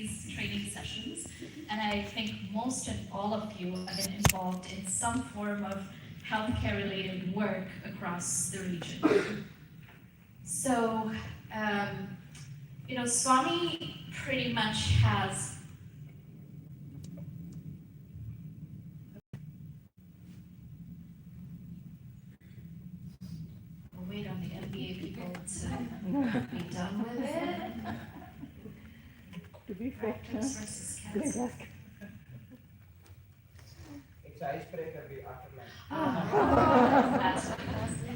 these training sessions, and I think most and all of you have been involved in some form of healthcare-related work across the region. So, Swami pretty much has wait on the MBA people to be done with it. To be fair, Practice versus cancer. It's icebreaker after lunch. That's what it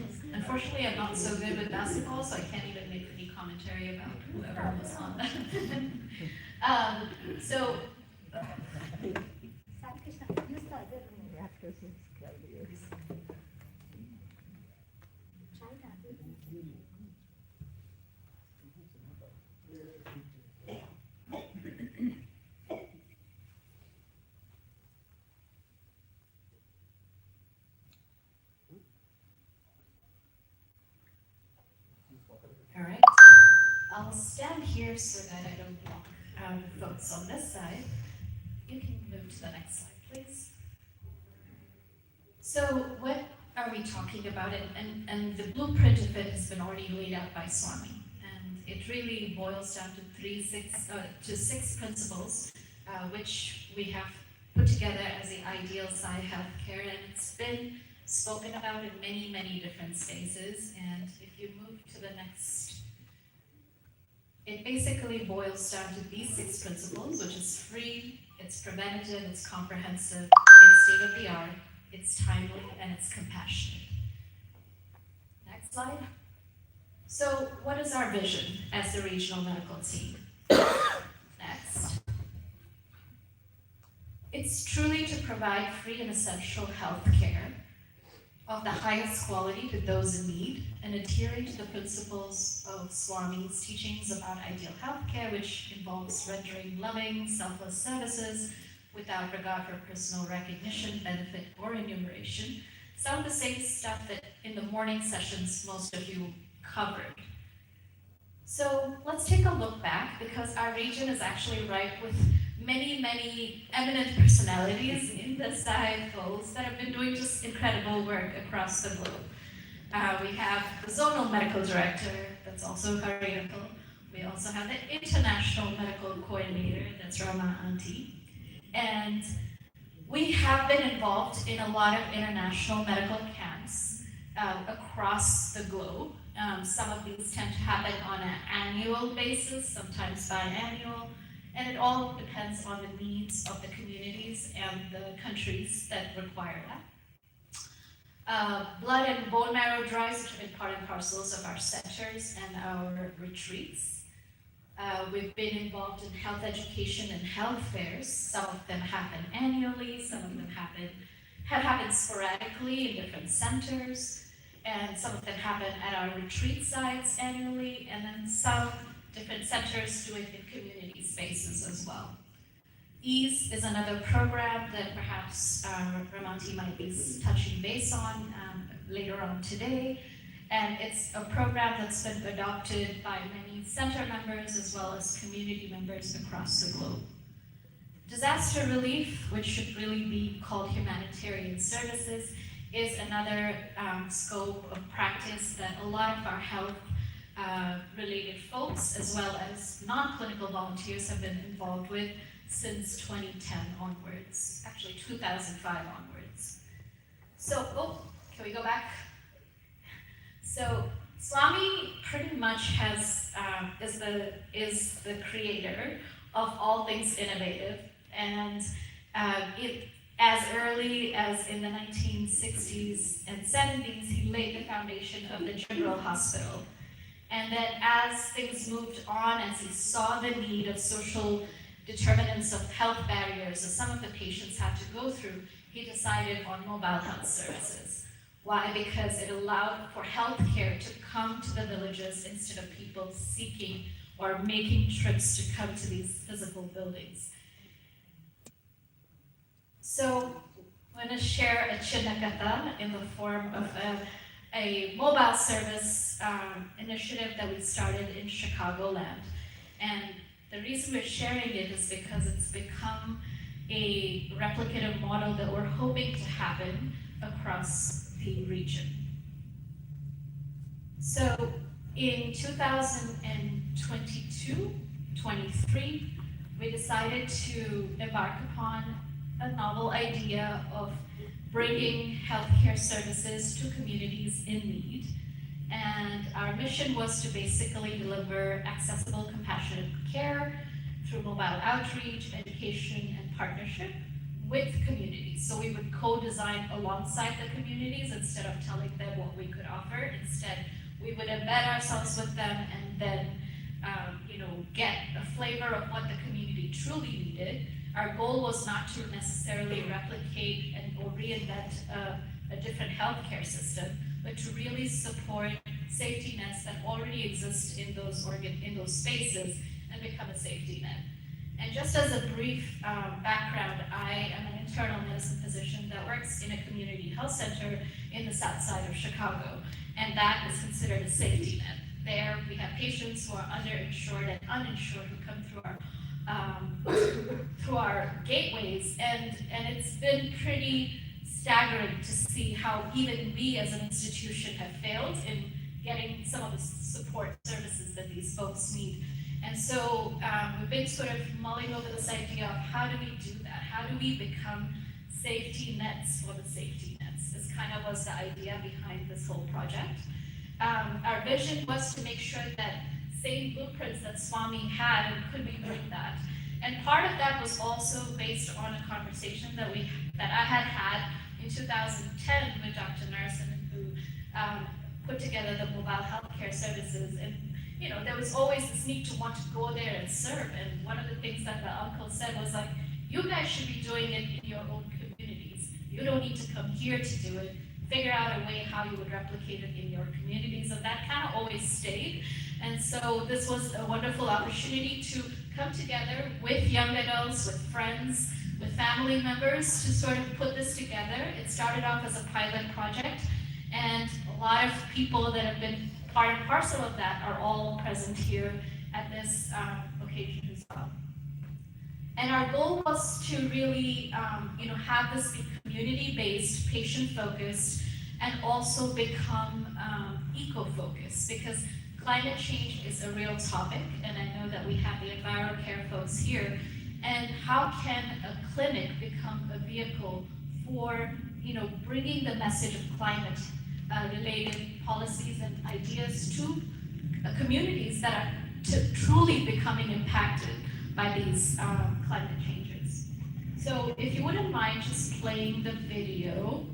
is. Unfortunately, I'm not so good with basketball, so I can't even make any commentary about whoever was on that. So, all right, I'll stand here so that I don't block the folks on this side. You can move to the next slide, please. So what are we talking about? And the blueprint of it has been already laid out by Swami. And it really boils down to six principles, which we have put together as the ideal Sai healthcare. And it's been spoken about in many, many different spaces. And if you move to the next, it basically boils down to these six principles, which is free, it's preventative, it's comprehensive, it's state-of-the-art, it's timely, and it's compassionate. Next slide. So what is our vision as the regional medical team? Next. It's truly to provide free and essential health care of the highest quality to those in need, and adhering to the principles of Swami's teachings about ideal healthcare, which involves rendering loving, selfless services without regard for personal recognition, benefit, or enumeration. Some of the same stuff that in the morning sessions most of you covered. So let's take a look back, because our region is actually ripe with many, many eminent personalities in the Sai folds that have been doing just incredible work across the globe. We have the zonal medical director, that's also Hari Uncle. We also have the international medical coordinator, that's Rama Auntie. And we have been involved in a lot of international medical camps across the globe. Some of these tend to happen on an annual basis, sometimes biannual, and it all depends on the needs of the communities and the countries that require that. Blood and bone marrow drives, which have been part and parcels of our centers and our retreats. We've been involved in health education and health fairs. Some of them happen annually, some of them have happened sporadically in different centers, and some of them happen at our retreat sites annually, and then some different centers do it in community spaces as well. EASE is another program that perhaps Ramanti might be touching base on later on today. And it's a program that's been adopted by many center members as well as community members across the globe. Disaster relief, which should really be called humanitarian services, is another scope of practice that a lot of our health related folks, as well as non-clinical volunteers, have been involved with since 2010 onwards, actually 2005 onwards. So, can we go back? So, Swami pretty much is the creator of all things innovative, and as early as in the 1960s and 70s, he laid the foundation of the General Hospital. And then as things moved on, as he saw the need of social determinants of health barriers that some of the patients had to go through, he decided on mobile health services. Why? Because it allowed for healthcare to come to the villages instead of people seeking or making trips to come to these physical buildings. So I'm going to share a Chinnakatha in the form of a mobile service initiative that we started in Chicagoland. And The reason we're sharing it is because it's become a replicative model that we're hoping to happen across the region. So in 2022-23, we decided to embark upon a novel idea of bringing healthcare services to communities in need. And our mission was to basically deliver accessible, compassionate care through mobile outreach, education, and partnership with communities. So we would co-design alongside the communities instead of telling them what we could offer. Instead, we would embed ourselves with them and then get a flavor of what the community truly needed. Our goal was not to necessarily replicate or reinvent a different healthcare system, but to really support safety nets that already exist in those spaces and become a safety net. And just as a brief background, I am an internal medicine physician that works in a community health center in the south side of Chicago, and that is considered a safety net. There, we have patients who are underinsured and uninsured who come through our gateways, and it's been pretty staggering to see how even we as an institution have failed in getting some of the support services that these folks need. And so we've been sort of mulling over this idea of how do we do that? How do we become safety nets for the safety nets? This kind of was the idea behind this whole project. Our vision was to make sure that same blueprints that Swami had, and could we bring that? And part of that was also based on a conversation that I had in 2010 with Dr. Narson, who put together the mobile healthcare services. And there was always this need to want to go there and serve. And one of the things that the uncle said was like, you guys should be doing it in your own communities. You don't need to come here to do it. Figure out a way how you would replicate it in your communities. And that kind of always stayed. And so this was a wonderful opportunity to come together with young adults, with friends, with family members to sort of put this together. It started off as a pilot project, and a lot of people that have been part and parcel of that are all present here at this occasion as well. And our goal was to really, have this be community-based, patient-focused, and also become eco-focused, because climate change is a real topic, and I know that we have the EnviroCare folks here. And how can a clinic become a vehicle for, bringing the message of climate-related policies and ideas to communities that are truly becoming impacted by these climate changes. So if you wouldn't mind just playing the video.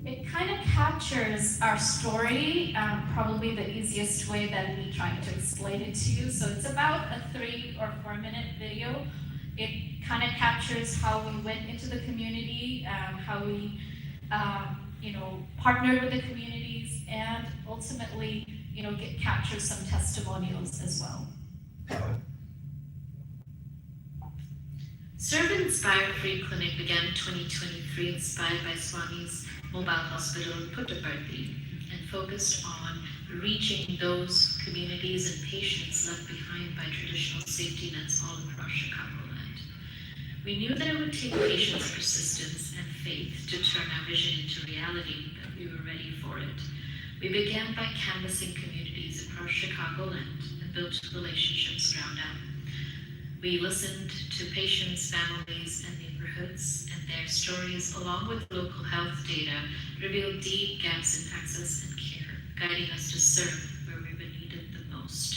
It kind of captures our story, probably the easiest way than me trying to explain it to you. So it's about a 3 or 4 minute video. It kind of captures how we went into the community, how we, partnered with the communities, and ultimately, captures some testimonials as well. Serve and Inspire Free Clinic began in 2023, inspired by Swami's mobile hospital in Puttaparthi, and focused on reaching those communities and patients left behind by traditional safety nets all across Chicagoland. We knew that it would take patience, persistence, and faith to turn our vision into reality, but we were ready for it. We began by canvassing communities across Chicagoland and built relationships ground up. We listened to patients, families, and neighborhoods, and their stories, along with local health data, revealed deep gaps in access and care, guiding us to serve where we were needed the most.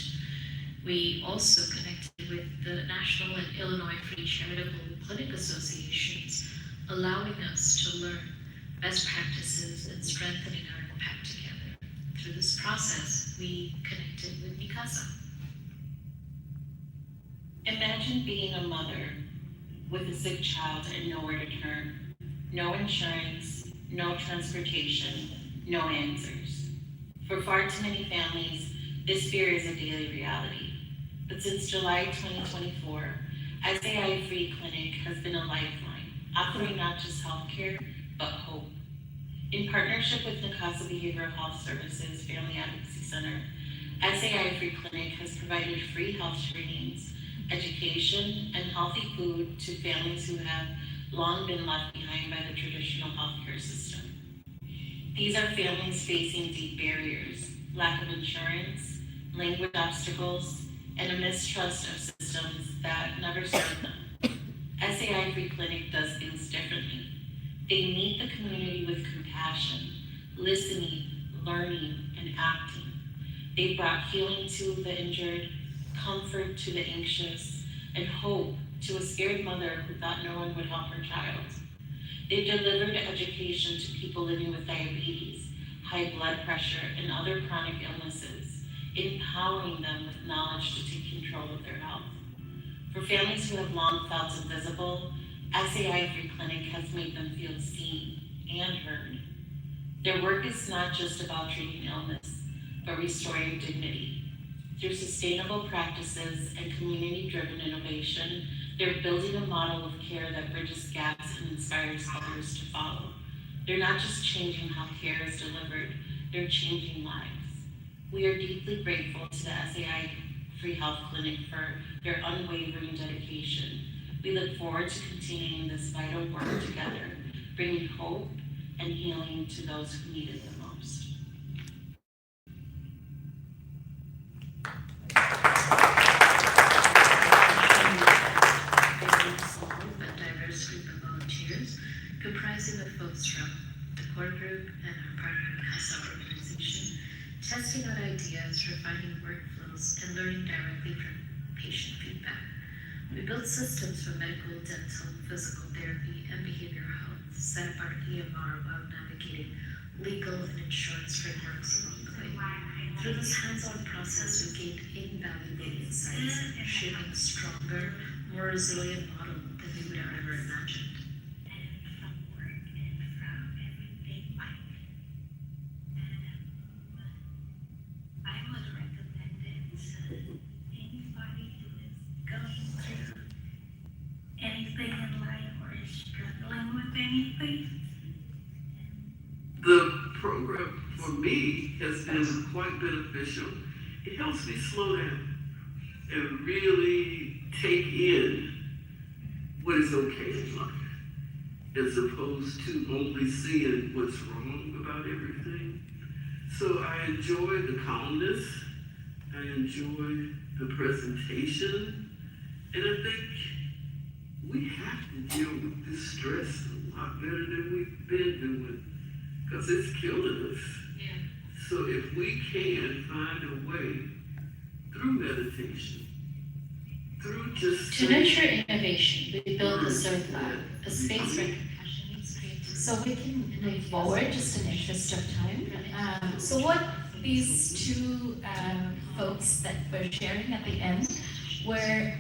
We also connected with the National and Illinois Free Charitable Clinic Associations, allowing us to learn best practices and strengthening our impact together. Through this process, we connected with Mikasa. Imagine being a mother with a sick child and nowhere to turn. No insurance, no transportation, no answers. For far too many families, this fear is a daily reality. But since July 2024, SAI Free Clinic has been a lifeline, offering not just healthcare, but hope. In partnership with Mikasa Behavioral Health Services Family Advocacy Center, SAI Free Clinic has provided free health screenings, education, and healthy food to families who have long been left behind by the traditional healthcare system. These are families facing deep barriers, lack of insurance, language obstacles, and a mistrust of systems that never served them. SAI Free Clinic does things differently. They meet the community with compassion, listening, learning, and acting. They brought healing to the injured, comfort to the anxious, and hope to a scared mother who thought no one would help her child. They've delivered education to people living with diabetes, high blood pressure, and other chronic illnesses, empowering them with knowledge to take control of their health. For families who have long felt invisible, SAI Free Clinic has made them feel seen and heard. Their work is not just about treating illness, but restoring dignity. Through sustainable practices and community-driven innovation, they're building a model of care that bridges gaps and inspires others to follow. They're not just changing how care is delivered, they're changing lives. We are deeply grateful to the SAI Free Health Clinic for their unwavering dedication. We look forward to continuing this vital work together, bringing hope and healing to those who need it the most. But diverse group of volunteers comprising of folks from the core group and our partner HASA organization, testing out ideas, refining workflows, and learning directly from patient feedback. We built systems for medical, dental, physical therapy, and behavioral health, set up our EMR while navigating legal and insurance frameworks along the way. Through this hands-on process, we gained invaluable insights, shaping a stronger, more resilient model than we would have ever imagined. And from work and from everything life. I would recommend it to anybody who is going through anything in life or is struggling with anything. The program for me has been quite beneficial. It helps me slow down and really take in what is okay in life, as opposed to only seeing what's wrong about everything. So I enjoy the calmness, I enjoy the presentation, and I think we have to deal with this stress a lot better than we've been doing, because it's killing us. Yeah. So if we can find a way through meditation, through just To nurture innovation, we built the Surf Lab, a space where compassion is created. So we can move forward, just in the interest of time. So what these two folks that we're sharing at the end were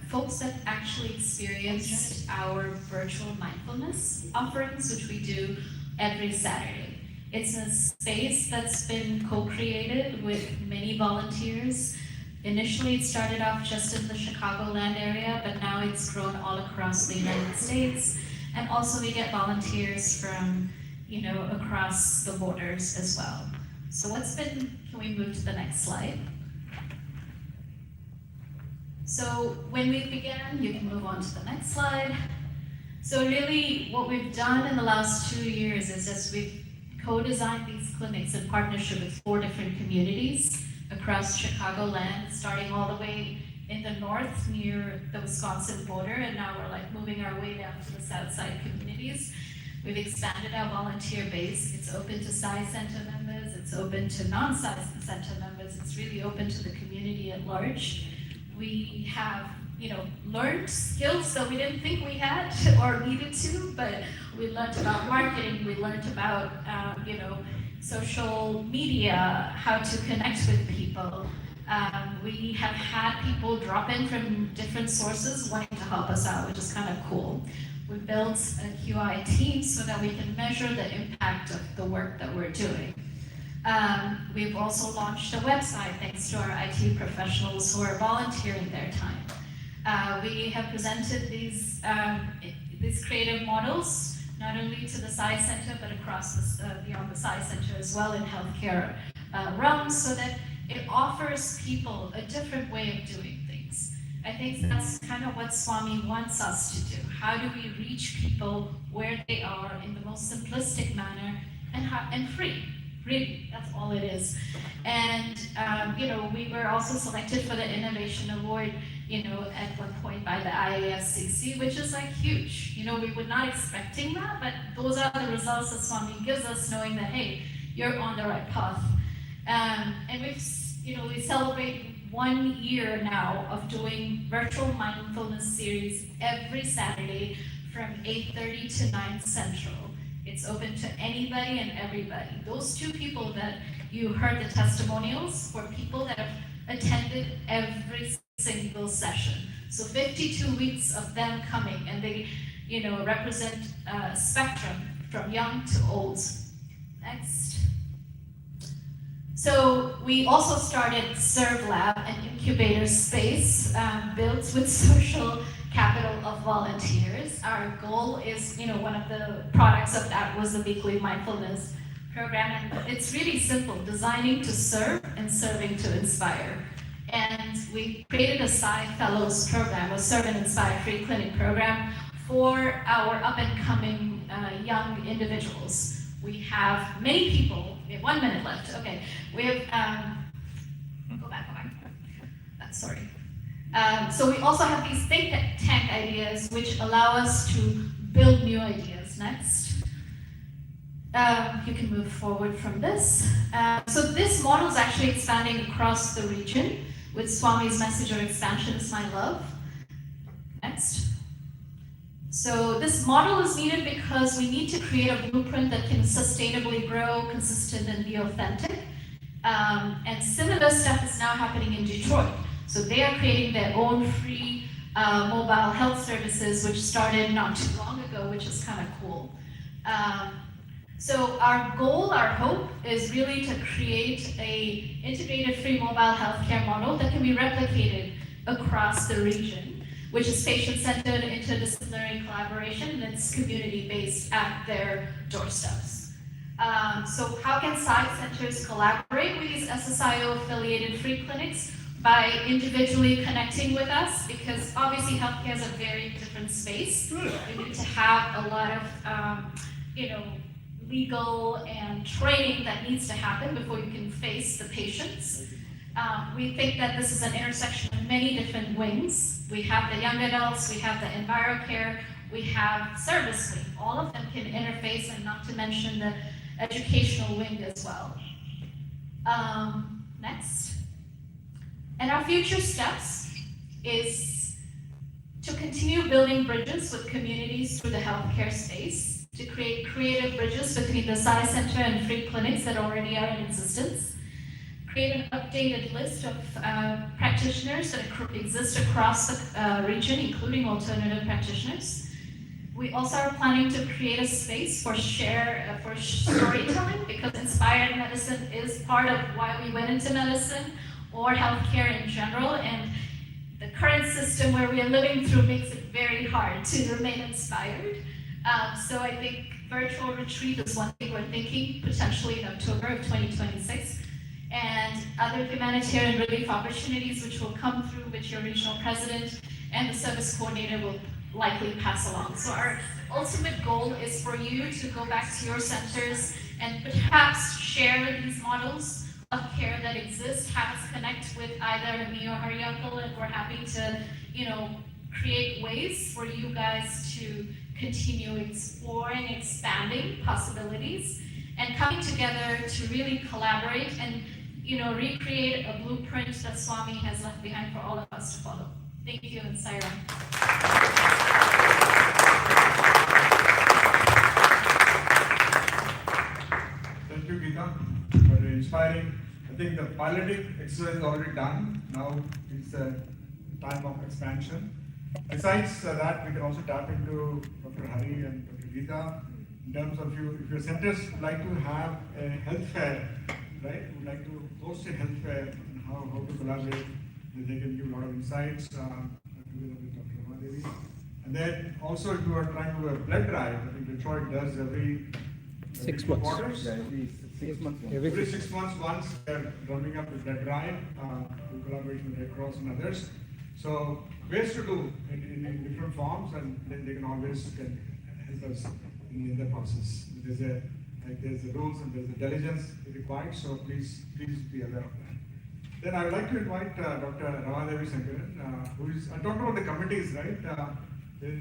folks that actually experienced our virtual mindfulness offerings, which we do every Saturday. It's a space that's been co-created with many volunteers. Initially, it started off just in the Chicagoland area, but now it's grown all across the United States. And also we get volunteers from, across the borders as well. So can we move to the next slide? So when we began, you can move on to the next slide. So really what we've done in the last 2 years is just we've co-designed these clinics in partnership with 4 different communities across Chicagoland, starting all the way in the north near the Wisconsin border, and now we're moving our way down to the south side communities. We've expanded our volunteer base. It's open to Psi Center members, it's open to non-Psi Center members, it's really open to the community at large. We have learned skills that we didn't think we had or needed to, but we learned about marketing, we learned about, social media, how to connect with people. We have had people drop in from different sources wanting to help us out, which is kind of cool. We built a QI team so that we can measure the impact of the work that we're doing. We've also launched a website thanks to our IT professionals who are volunteering their time. We have presented these creative models not only to the Psi Center but across beyond the Psi Center as well in healthcare realms, so that it offers people a different way of doing things. I think that's kind of what Swami wants us to do. How do we reach people where they are in the most simplistic manner and free? Really, that's all it is. And, we were also selected for the Innovation Award, at one point by the IASCC, which is like huge. We were not expecting that, but those are the results that Swami gives us, knowing that, hey, you're on the right path. And we celebrate 1 year now of doing virtual mindfulness series every Saturday from 8:30 to 9 Central. It's open to anybody and everybody. Those 2 people that you heard the testimonials were people that have attended every single session. So 52 weeks of them coming, and they, represent a spectrum from young to old. Next. So we also started Serve Lab, an incubator space built with social capital of volunteers. Our goal is, one of the products of that was the weekly mindfulness program. And it's really simple, designing to serve and serving to inspire. And we created a Psy Fellows program, a Serve and Inspire free clinic program for our up and coming young individuals. We have many people, we have 1 minute left, okay. We have, go back. Sorry. So we also have these think tank ideas which allow us to build new ideas. Next. You can move forward from this. So this model is actually expanding across the region with Swami's message of expansion is my love. Next. So this model is needed because we need to create a blueprint that can sustainably grow, consistent, and be authentic. And similar stuff is now happening in Detroit. So they are creating their own free mobile health services, which started not too long ago, which is kind of cool. So our goal, our hope, is really to create a integrated free mobile healthcare model that can be replicated across the region, which is patient-centered, interdisciplinary collaboration, and it's community-based at their doorsteps. So how can Psy centers collaborate with these SSIO-affiliated free clinics? By individually connecting with us, because obviously healthcare is a very different space. We need to have a lot of, legal and training that needs to happen before you can face the patients. We think that this is an intersection of many different wings. We have the young adults, we have the EnviroCare, we have service wing. All of them can interface, and not to mention the educational wing as well. Next. And our future steps is to continue building bridges with communities through the healthcare space, to create creative bridges between the Psy Center and free clinics that already are in existence, create an updated list of practitioners that exist across the region, including alternative practitioners. We also are planning to create a space for storytelling, because inspired medicine is part of why we went into medicine, or healthcare in general, and the current system where we are living through makes it very hard to remain inspired. So I think virtual retreat is one thing we're thinking, potentially in October of 2026, and other humanitarian relief opportunities which will come through, which your regional president and the service coordinator will likely pass along. So our ultimate goal is for you to go back to your centers and perhaps share these models of care that exist, have us connect with either me or Hariyakal, and we're happy to, create ways for you guys to continue exploring, expanding possibilities, and coming together to really collaborate and, recreate a blueprint that Swami has left behind for all of us to follow. Thank you, and Sairam. Thank you, Geeta, for inspiring. I think the piloting exercise is already done. Now it's a time of expansion. Besides that, we can also tap into Dr. Hari and Dr. Geeta in terms of if your centers would like to have a health fair, right? Would like to host a health fair and how to collaborate. They can give a lot of insights together with Dr. Ramadevi. And then also, if you are trying to do a blood drive, I think Detroit does every 6 2 months. quarters. Yeah, it is 6 months. Every 6 months once, they're running up the blood drive, in collaboration with Red Cross and others. So ways to do in different forms, and then they can always help us in the process. There's the rules and there's the diligence required, so please be aware of that. Then I would like to invite Dr. Ramadevi Sankaran, who is, I talked about the committees, right?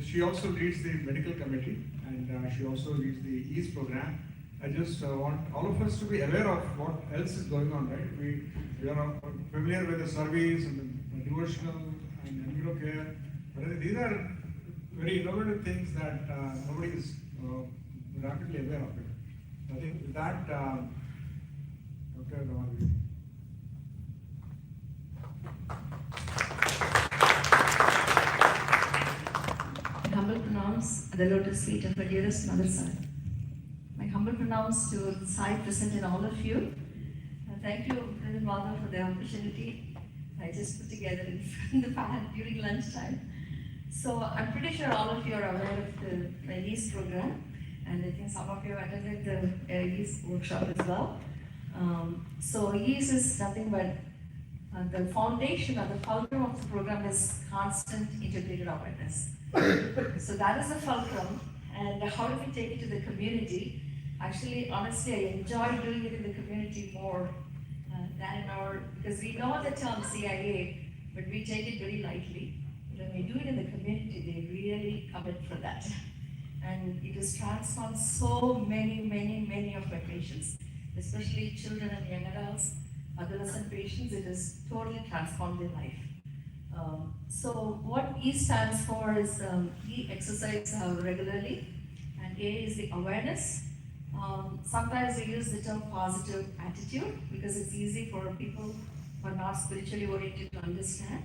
She also leads the medical committee, and she also leads the EASE program. I just want all of us to be aware of what else is going on, right? We are familiar with the surveys and the devotional and immunocare, but these are very innovative things that nobody is rapidly aware of it. I think with that, Dr. Ramadevi. Humble pronounce at the lotus feet of our dearest Mother Sai. My humble pronounce to the Sai present in all of you. Thank you, President Mother, for the opportunity I just put together in the pan during lunchtime. So I'm pretty sure all of you are aware of the EASE program, and I think some of you attended the EASE workshop as well. So EASE is nothing but the foundation or the fulcrum of the program is constant integrated awareness. So that is the fulcrum, and how do we take it to the community? Actually, honestly, I enjoy doing it in the community more than in our, because we know the term CIA, but we take it very lightly. When we do it in the community, they really commit for that. And it has transformed so many of my patients, especially children and young adults, adolescent patients. It has totally transformed their life. So what E stands for is E, exercise regularly, and A is the awareness. Sometimes we use the term positive attitude because it's easy for people who are not spiritually oriented to understand.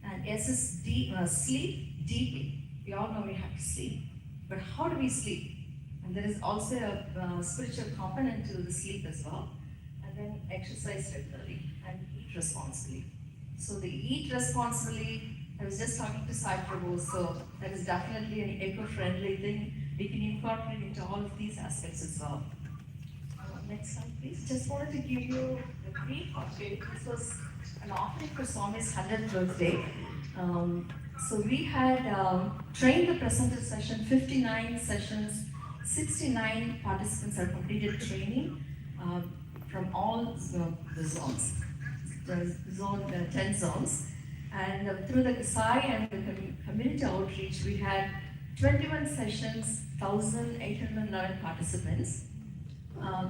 And S is sleep deeply. We all know we have to sleep, but how do we sleep? And there is also a spiritual component to the sleep as well. And then exercise regularly and eat responsibly. So the eat responsibly, I was just talking to Sai Prabhu, so that is definitely an eco-friendly thing. We can incorporate into all of these aspects as well. Next slide, please. Just wanted to give you a brief update. This was an offering for Swami's 100th birthday. So we had trained the presenter session, 59 sessions, 69 participants have completed training from all the zones. The zone, 10 zones. And through the Sai and the community outreach, we had 21 sessions, 1,811 participants.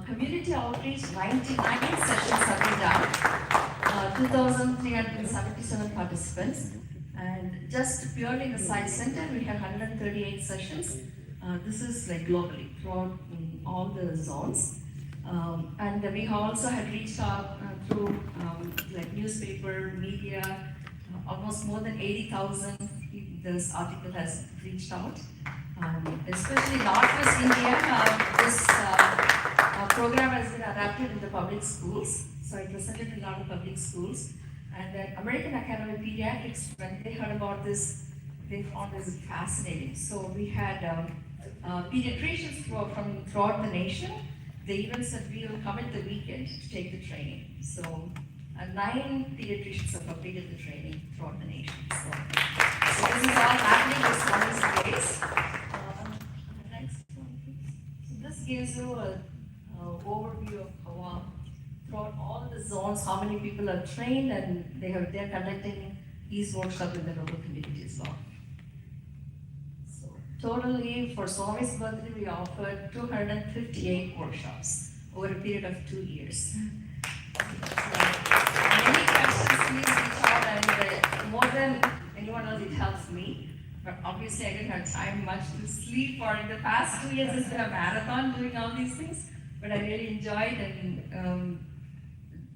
Community outreach, 99 sessions have been done, 2,377 participants. And just purely in the Sai Center, we have 138 sessions. This is like globally, throughout all the zones. And we also had reached out through like newspaper, media, almost more than 80,000. This article has reached out, especially Northwest India. This program has been adapted in the public schools, so I presented in a lot of public schools. And then American Academy of Pediatrics, when they heard about this, they found this fascinating. So we had pediatricians from throughout the nation. They even said we will come at the weekend to take the training. So 9 pediatricians have completed the training throughout the nation. So this is all happening with Swami's grace. Next one, please. So this gives you an overview of how throughout all the zones, how many people are trained, and they're conducting these workshops in the local community as well. So totally for Swami's birthday, we offered 258 workshops over a period of 2 years. Any questions, please reach out, and more than anyone else, it helps me. But obviously, I didn't have time much to sleep, or in the past 2 years, it's been a marathon doing all these things. But I really enjoyed, and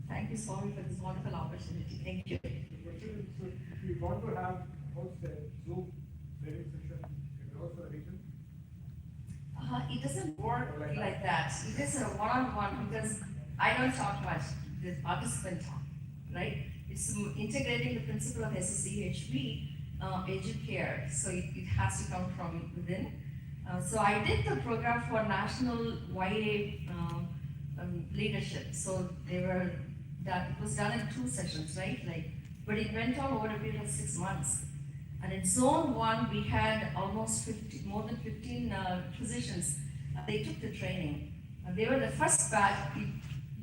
thank you, Swami, for this wonderful opportunity. Thank you. So if you want to have host a Zoom training session across the region? It doesn't work like that. It is a one-on-one because I don't talk much. The participant talk, right? It's integrating the principle of SSCHB, educare. So it has to come from within. So I did the program for National YA leadership. So it was done in 2 sessions, right? But it went on over a period of 6 months. And in zone 1, we had almost more than 15 physicians. They took the training. They were the first batch. It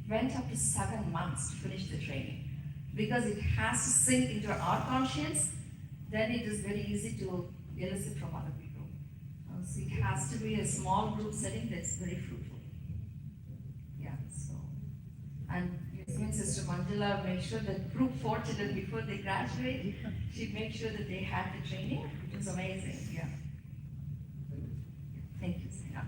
went up to 7 months to finish the training because it has to sink into our conscience. Then it is very easy to elicit from other people. So it has to be a small group setting that's very fruitful. Yeah. So, and your Sister Manjula made sure that group 4 children before they graduate, she made sure that they had the training. It was amazing. Yeah. Thank you, Sina.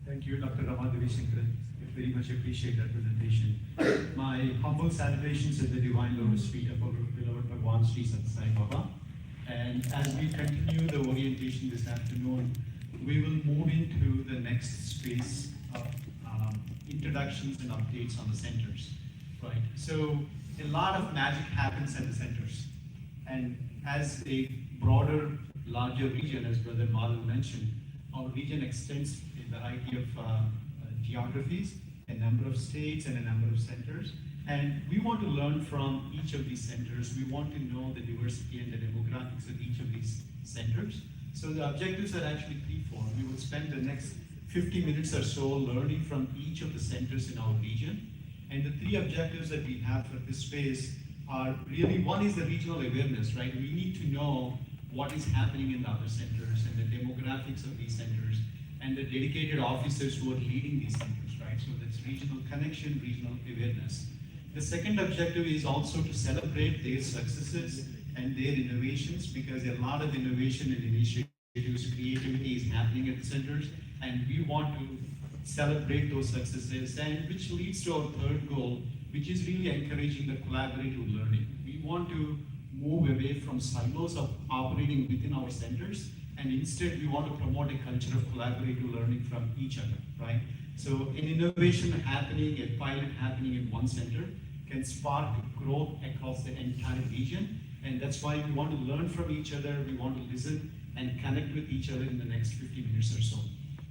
Thank you, Dr. Ramadevi Shankar. I very much appreciate that presentation. My humble salutations at the Divine Lotus feet of our beloved Bhagwan Sri Sathya Sai Baba. And as we continue the orientation this afternoon, we will move into the next space of introductions and updates on the centers, right? So a lot of magic happens at the centers. And as a broader, larger region, as Brother Madhav mentioned, our region extends a variety of geographies, a number of states and a number of centers. And we want to learn from each of these centers. We want to know the diversity and the demographics of each of these centers. So the objectives are actually threefold. We will spend the next 50 minutes or so learning from each of the centers in our region. And the 3 objectives that we have for this space are really, one is the regional awareness, right? We need to know what is happening in the other centers and the demographics of these centers and the dedicated officers who are leading these centers, right? So that's regional connection, regional awareness. The second objective is also to celebrate their successes and their innovations, because a lot of innovation and initiatives, creativity is happening at the centers, and we want to celebrate those successes, and which leads to our third goal, which is really encouraging the collaborative learning. We want to move away from silos of operating within our centers, and instead we want to promote a culture of collaborative learning from each other, right? So an innovation happening, a pilot happening in one center can spark growth across the entire region, and that's why we want to learn from each other, we want to listen and connect with each other in the next 50 minutes or so.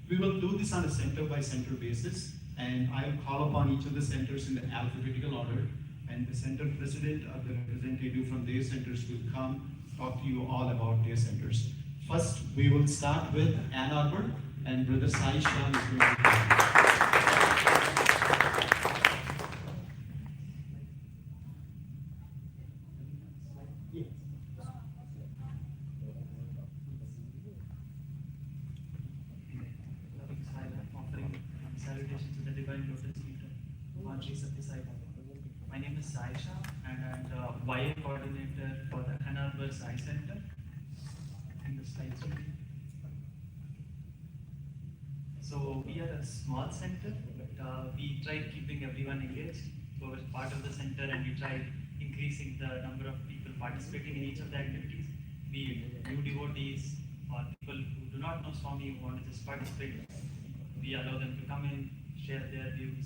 We will do this on a center by center basis, and I'll call upon each of the centers in the alphabetical order, and the center president or the representative from their centers will come talk to you all about their centers. First, we will start with Ann Arbor, and Brother Sai Shyam is going to talk. Offering salutations to the Divine Lotus Feet of Bhagwan Sri Sathya Sai Baba. My name is Sai Shyam, and I'm the YA coordinator for the Ann Arbor Sai Center. In the slides will be. So we are a small center, but we tried keeping everyone engaged who was part of the center, and we tried increasing the number of people participating in each of the activities. Be it new devotees or people who do not know Swami who want to just participate. We allow them to come in, share their views,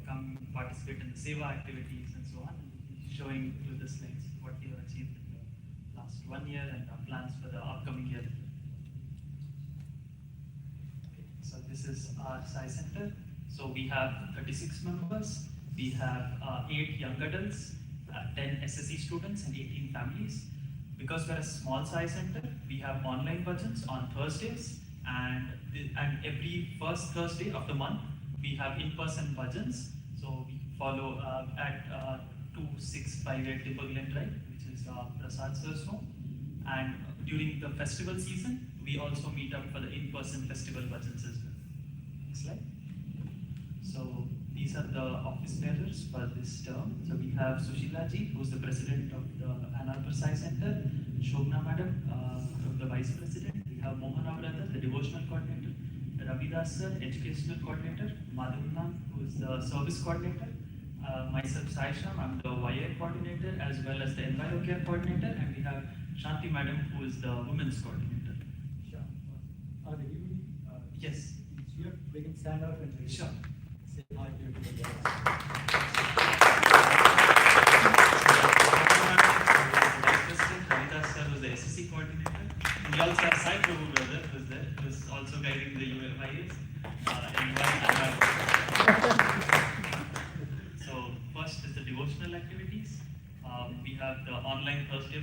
come participate in the seva activities and so on, showing through the slides what we have achieved in the last 1 year and our plans for the upcoming year. Okay, so this is our Sai Center. So we have 36 members. We have 8 young adults, 10 SSC students and 18 families. Because we're a small Sai Center, we have online bhajans on Thursdays, and every first Thursday of the month, we have in-person bhajans. So we follow at 2658 Timber Glen Drive, which is Prasad Sir's home. And during the festival season, we also meet up for the in-person festival bhajans as well. Next slide. So these are the office bearers for this term. So we have Sushila ji, who is the president of the Ann Arbor Sai Center, Shobna madam, the vice president. We have Mohana brother, the devotional coordinator, Ravidas sir, educational coordinator, Madhav, who is the service coordinator, myself Sai Shyam, I'm the YA coordinator as well as the Enviro Care coordinator, and we have Shanti madam, who is the women's coordinator. Sure. Are they evening? Yes. Here, they can stand up and Sure. say hi to everybody. Vice President, Ravidas sir was the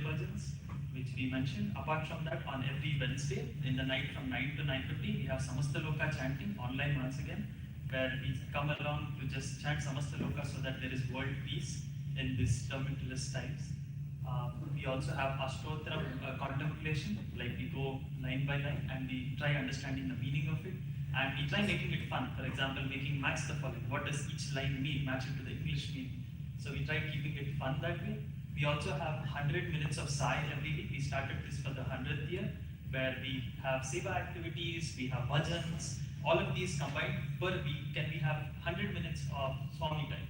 bhajans, which we mentioned. Apart from that, on every Wednesday in the night from 9 to 9:50, we have Samasta Loka chanting online once again, where we come along to just chant Samasta Loka so that there is world peace in these tumultuous times. We also have Ashtotram contemplation, like we go line by line and we try understanding the meaning of it, and we try making it fun. For example, making match the following. What does each line mean? Match it to the English meaning. So we try keeping it fun that way. We also have 100 minutes of Sai every week. We started this for the 100th year, where we have seva activities, we have bhajans, all of these combined per week. Can we have 100 minutes of Swami time?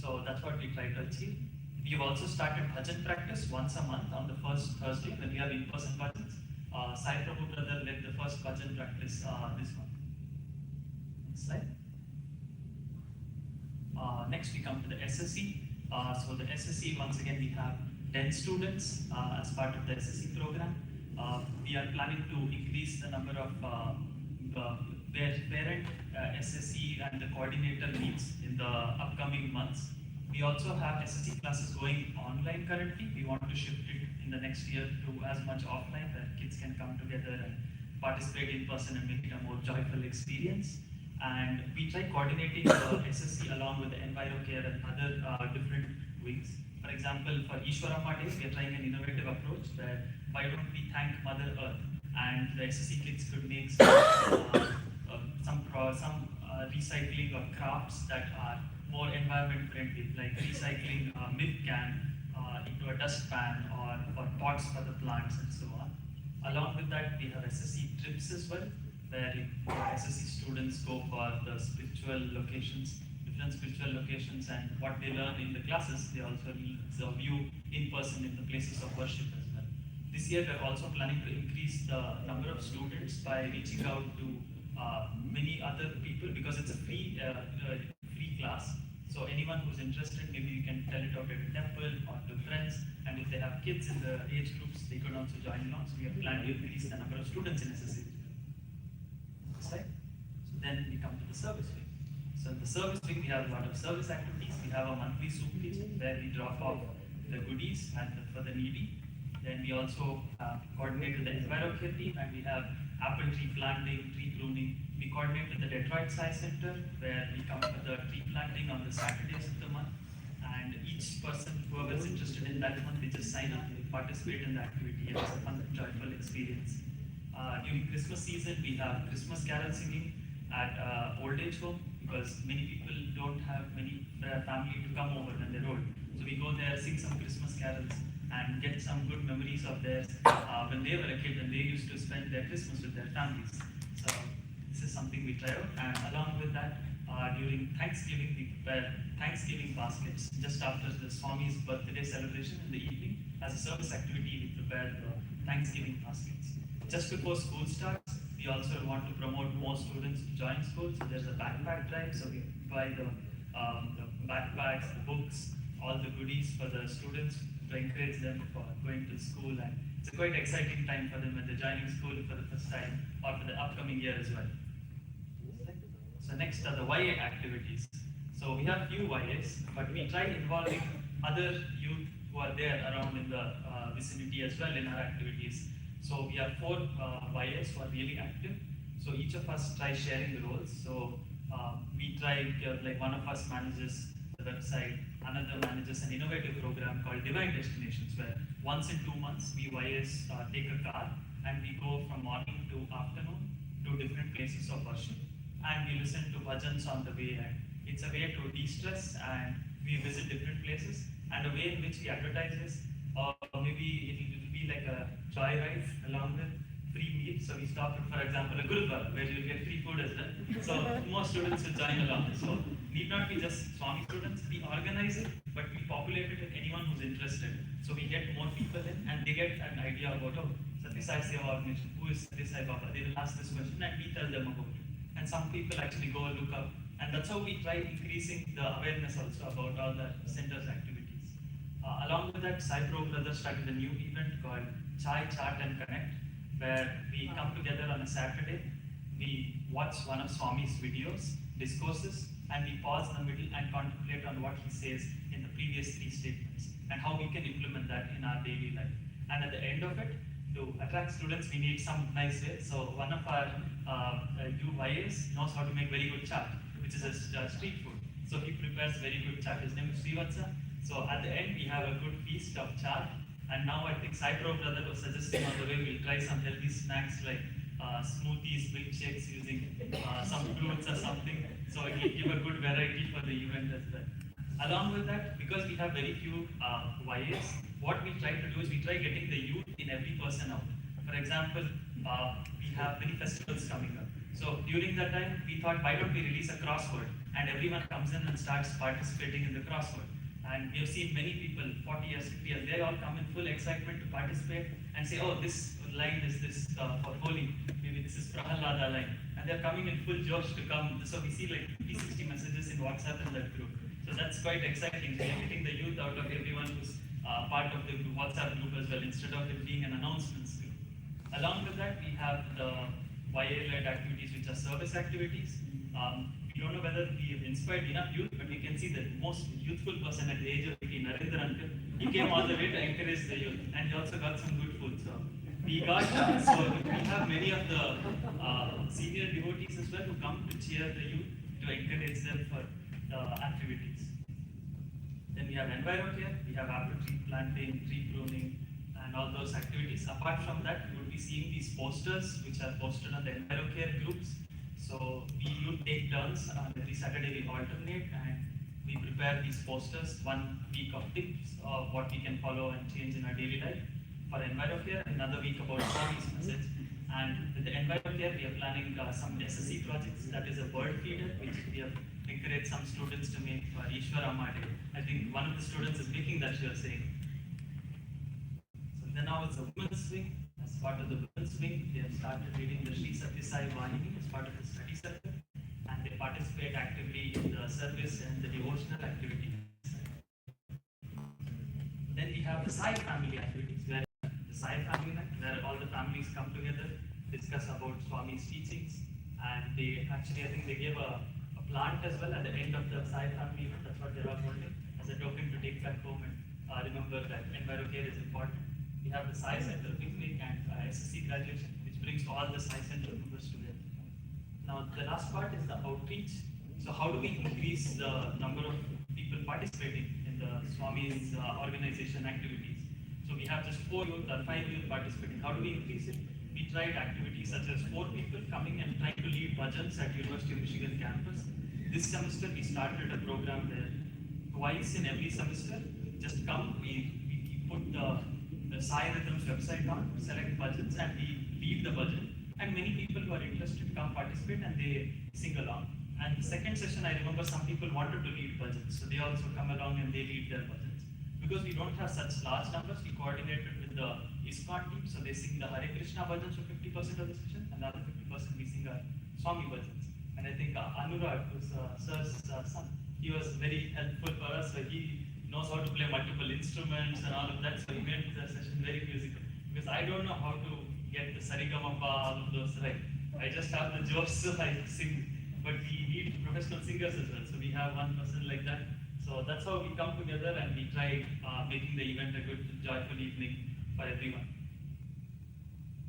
So that's what we try to achieve. We have also started bhajan practice once a month on the first Thursday when we have in-person bhajans. Sai Prabhu brother led the first bhajan practice this month. Next slide. Next we come to the SSC. So the SSC, once again, we have 10 students as part of the SSC program. We are planning to increase the number of their parent SSC and the coordinator meets in the upcoming months. We also have SSC classes going online currently. We want to shift it in the next year to as much offline, that kids can come together and participate in person and make it a more joyful experience. And we try coordinating the SSC along with the EnviroCare and other different wings. For example, for Ishwaramma Day, we are trying an innovative approach where why don't we thank Mother Earth, and the SSC kids could make some recycling or crafts that are more environment friendly, like recycling a milk can into a dustpan or pots for the plants and so on. Along with that, we have SSC trips as well, where SSC students go for the spiritual locations, different spiritual locations, and what they learn in the classes, they also view in person in the places of worship as well. This year, we're also planning to increase the number of students by reaching out to many other people, because it's a free class. So anyone who's interested, maybe you can tell it out at a temple or to friends, and if they have kids in the age groups, they could also join along. So we have planned to increase the number of students in SSC. Next slide. So then we come to the service week. So in the service week, we have a lot of service activities. We have a monthly soup kitchen where we drop off the goodies and for the needy. Then we also coordinate with the EnviroCare team, and we have apple tree planting, tree pruning. We coordinate with the Detroit Science Center, where we come with the tree planting on the Saturdays of the month. And each person, whoever is interested in that month, they just sign up, they participate in the activity, and it's a fun, joyful experience. During Christmas season, we have Christmas carol singing at old age home, because many people don't have many family to come over when they're old. So we go there, sing some Christmas carols, and get some good memories of theirs when they were a kid and they used to spend their Christmas with their families. So this is something we try out. And along with that, during Thanksgiving, we prepare Thanksgiving baskets. Just after the Swami's birthday celebration in the evening, as a service activity, we prepare the Thanksgiving baskets. Just before school starts, we also want to promote more students to join school. So there's a backpack drive. So we buy the backpacks, the books, all the goodies for the students to encourage them for going to school. And it's a quite exciting time for them when they're joining school for the first time or for the upcoming year as well. So next are the YA activities. So we have few YAs, but we try involving other youth who are there around in the vicinity as well in our activities. So we have 4 YAs who are really active. So each of us try sharing the roles. So we try, like one of us manages the website, another manages an innovative program called Divine Destinations, where once in 2 months we YAs take a car and we go from morning to afternoon to different places of worship, and we listen to bhajans on the way, and it's a way to de-stress, and we visit different places, and a way in which we advertise this, or maybe it will be like a joyride along with free meal. So we stop at, for example, a Gurudwara where you will get free food as well. So more students will join along. So need not be just Swami students. We organize it, but we populate it with anyone who's interested. So we get more people in, and they get an idea about, oh, Satya Sai Seva Organization, who is Satya Sai Baba? They will ask this question, and we tell them about it. And some people actually go look up, and that's how we try increasing the awareness also about all the center's activities. Along with that, Sai Pro Brothers started a new event called Chai, Chat and Connect, where we come together on a Saturday, we watch one of Swami's videos, discourses, and we pause in the middle and contemplate on what he says in the previous 3 statements and how we can implement that in our daily life. And at the end of it, to attract students, we need some nice way. So one of our YAs knows how to make very good chaat, which is a street food. So he prepares very good chaat. His name is Srivatsa. So at the end, we have a good feast of chaat. And now I think Sai Pro brother was suggesting on the way we'll try some healthy snacks like smoothies, milkshakes using some fruits or something. So he'll give a good variety for the event as well. Along with that, because we have very few YAs, what we try to do is we try getting the youth in every person out. For example, we have many festivals coming up. So during that time, we thought, why don't we release a crossword? And everyone comes in and starts participating in the crossword. And we have seen many people, 40 years, 50 years, they all come in full excitement to participate and say, oh, this line is this for Holi, maybe this is Prahalada line. And they're coming in full josh to come. So we see like 50, 60 messages in WhatsApp in that group. So that's quite exciting. We are getting the youth out of everyone who's part of the WhatsApp group as well, instead of it being an announcements group. Along with that, we have the YA-led activities, which are service activities. We don't know whether we have inspired enough youth, but we can see the most youthful person at the age of 18, Narendra Uncle, he came all the way to encourage the youth, and he also got some good food. So we have many of the senior devotees as well who come to cheer the youth, to encourage them for activities. Then we have EnviroCare, we have apple tree planting, tree pruning, and all those activities. Apart from that, you would be seeing these posters which are posted on the EnviroCare groups. So we would take turns, every Saturday we alternate, and we prepare these posters, 1 week of tips of what we can follow and change in our daily life. For EnviroCare, another week about Swami's message. And with the EnviroCare, we are planning some SSC projects, that is a bird feeder, which we have encouraged some students to make for Ishwara Made. I think one of the students is making that, you are saying. So then now it's a women's wing. As part of the women's wing, they have started reading the Sri Satya Sai Vahini as part of the study circle, and they participate actively in the service and the devotional activities. Then we have the Sai family activities, where the Sai family night, where all the families come together, discuss about Swami's teachings, and they actually, I think they gave a plant as well at the end of the Sai family event. That's what they're all holding as a token to take back home and remember that EnviroCare is important. We have the Sai Center picnic and SSC graduation, which brings all the Sai Center members together. Now, the last part is the outreach. So how do we increase the number of people participating in the Swami's organization activities? So we have just 4 youth or 5 youth participating. How do we increase it? We tried activities such as 4 people coming and trying to lead bhajans at University of Michigan campus. This semester, we started a program where twice in every semester, just come, we put the Sai Rhythms website on, select bhajans, and we lead the bhajan. And many people who are interested come participate and they sing along. And the second session, I remember some people wanted to lead bhajans, so they also come along and they lead their bhajans. Because we don't have such large numbers, we coordinated with the ISKCON team, so they sing the Hare Krishna bhajans for 50% of the session, and the other 50% we sing our Swami bhajans. And I think Anurag, who's Sir's son, he was very helpful for us, so he knows how to play multiple instruments and all of that, so he made the session very musical. Because I don't know how to get the Sarigamapa, all of those right. I just have the jokes, so I sing, but we need professional singers as well, so we have one person like that. So that's how we come together and we try making the event a good, joyful evening for everyone.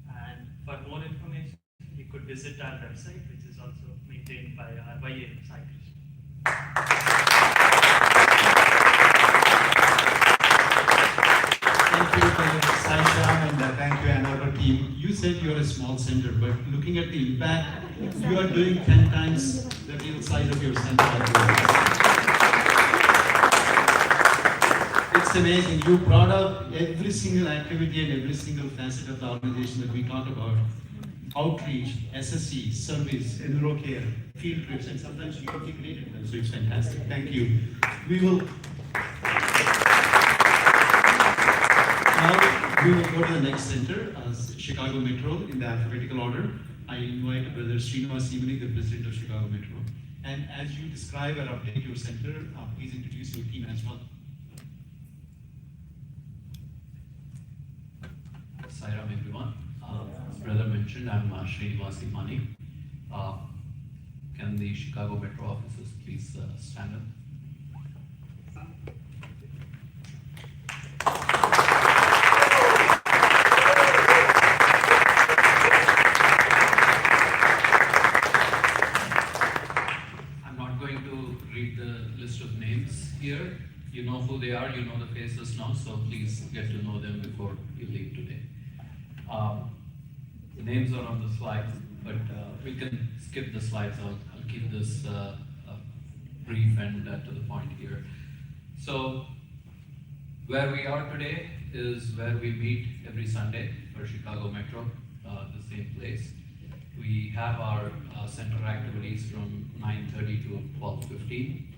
And for more information, you could visit our website, which is also maintained by our YA Sai Krishna. Thank you, Sai Sham, and thank you, and our team. You said you're a small center, but looking at the impact, you are doing 10 times the real size of your center. It's amazing. You brought up every single activity and every single facet of the organization that we talked about. Outreach, SSC, service, EnviroCare, field trips, and sometimes you have created them, so it's fantastic. Thank you. We will go to the next center, Chicago Metro, in the alphabetical order. I invite Brother Srinivas Simani, the President of Chicago Metro. And as you describe and update your center, please introduce your team as well. Sairam everyone. As brother mentioned, I'm Srinivas Simani. Can the Chicago Metro officers please stand up? read the list of names here. You know who they are, you know the faces now, so please get to know them before you leave today. The names are on the slide, but we can skip the slides. I'll keep this brief and to the point here. So, where we are today is where we meet every Sunday for Chicago Metro, the same place. We have our center activities from 9:30 to 12:15.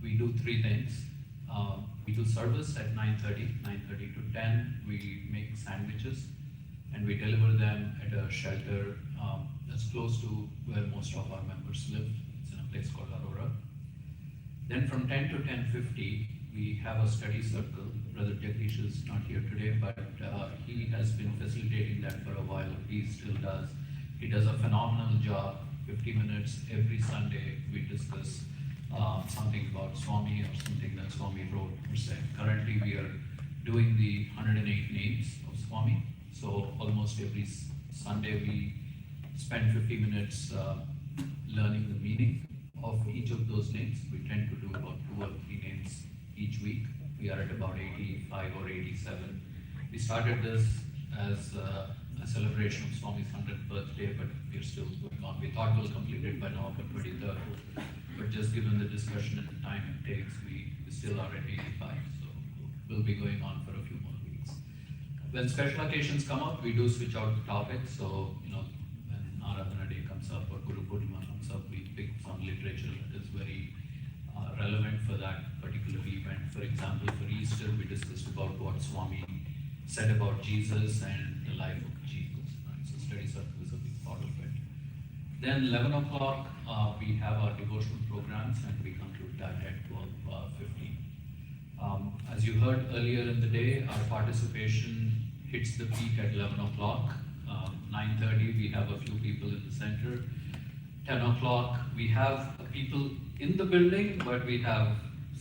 We do three things. We do service at 9:30 to 10. We make sandwiches and we deliver them at a shelter that's close to where most of our members live. It's in a place called Aurora. Then from 10 to 10:50, we have a study circle. Brother Jagdish is not here today, but he has been facilitating that for a while. He still does. He does a phenomenal job. 50 minutes every Sunday, we discuss something about Swami or something that Swami wrote per se. Currently, we are doing the 108 names of Swami. So almost every Sunday, we spend 50 minutes learning the meaning of each of those names. We tend to do about 2 or 3 names each week. We are at about 85 or 87. We started this as a celebration of Swami's 100th birthday, but we're still going on. We thought we'll complete it by November 23rd, but just given the discussion and the time it takes, we still are at 85, so we'll be going on for a few more weeks. When special occasions come up, we do switch out the topic, so, when Aradhana Day comes up or Guru Purnima comes up, we pick some literature that is very relevant for that particular event. For example, for Easter, we discussed about what Swami said about Jesus and the life of Jesus. Right? So study circle is a big part of it. Then 11 o'clock, we have our devotional programs and we conclude that at 12:15. As you heard earlier in the day, our participation hits the peak at 11 o'clock. 9:30, we have a few people in the center. 10 o'clock, we have people in the building, but we have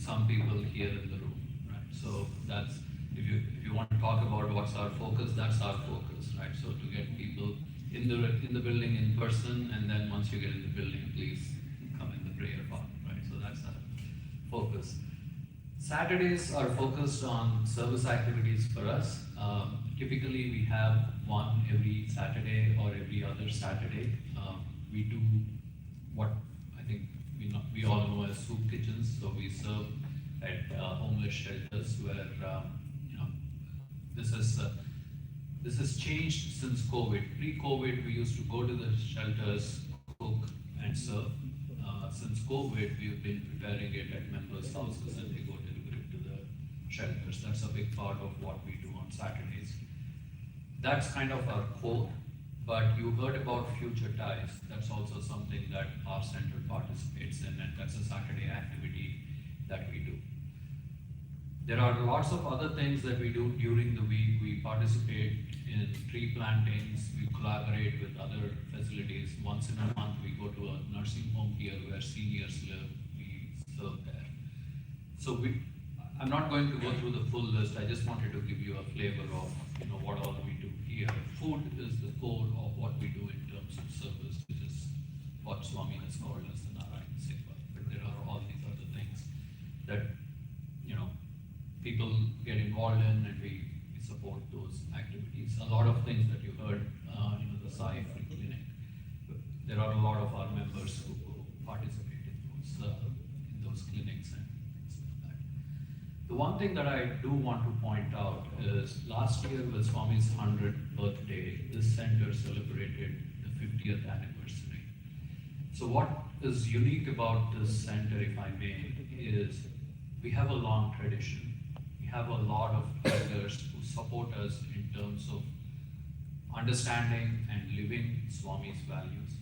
some people here in the room, right? So that's, if you want to talk about what's our focus, that's our focus, right? So to get people in the building in person, and then once you get in the building, please come in the prayer part, right? So that's our focus. Saturdays are focused on service activities for us. Typically, we have one every Saturday or every other Saturday. We do what I think we all know as soup kitchens. So we serve at homeless shelters where this has changed since COVID. Pre-COVID, we used to go to the shelters, cook and serve. Since COVID, we've been preparing it at members' houses and they go deliver it to the shelters. That's a big part of what we do on Saturdays. That's kind of our core. But you heard about Future Ties. That's also something that our center participates in, and that's a Saturday activity that we do. There are lots of other things that we do during the week. We participate in tree plantings. We collaborate with other facilities. Once in a month, we go to a nursing home here where seniors live. We serve there. So I'm not going to go through the full list. I just wanted to give you a flavor of what all we do here. Food is the core of what we do in terms of service, which is what Swami has called as the Narayana Seva. But there are all these other things that people get involved in, and we support those activities. A lot of things that you heard, the Sai Free Clinic. There are a lot of our members who participate in those clinics and things like that. The one thing that I do want to point out is last year was Swami's 100th birthday. This center celebrated the 50th anniversary. So what is unique about this center, if I may, is we have a long tradition. We have a lot of elders who support us in terms of understanding and living Swami's values.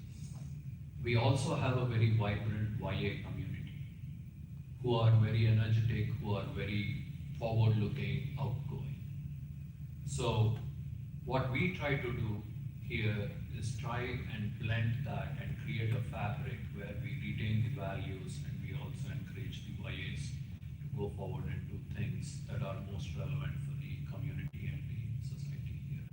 We also have a very vibrant YA community who are very energetic, who are very forward-looking, outgoing. So what we try to do here is try and blend that and create a fabric where we retain the values and we also encourage the YAs to go forward and do things that are most relevant for the community and the society here.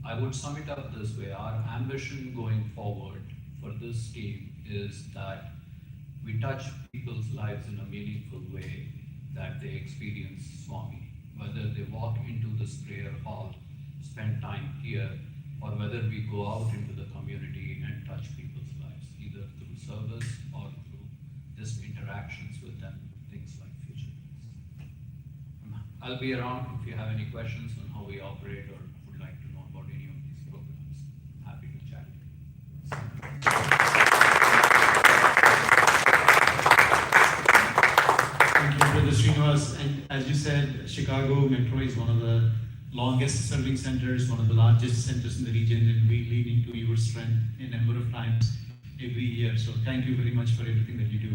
I would sum it up this way. Our ambition going forward for this team is that we touch people people's lives in a meaningful way that they experience Swami. Whether they walk into this prayer hall, spend time here, or whether we go out into the community and touch people's lives, either through service or through just interactions with them, things like Future Kids. I'll be around if you have any questions on how we operate or would like to know about any of these programs. Happy to chat. Thank you, Brother Srinivas. And as you said, Chicago Metro is one of the longest serving centers, one of the largest centers in the region, and we lean into your strength a number of times every year. So thank you very much for everything that you do.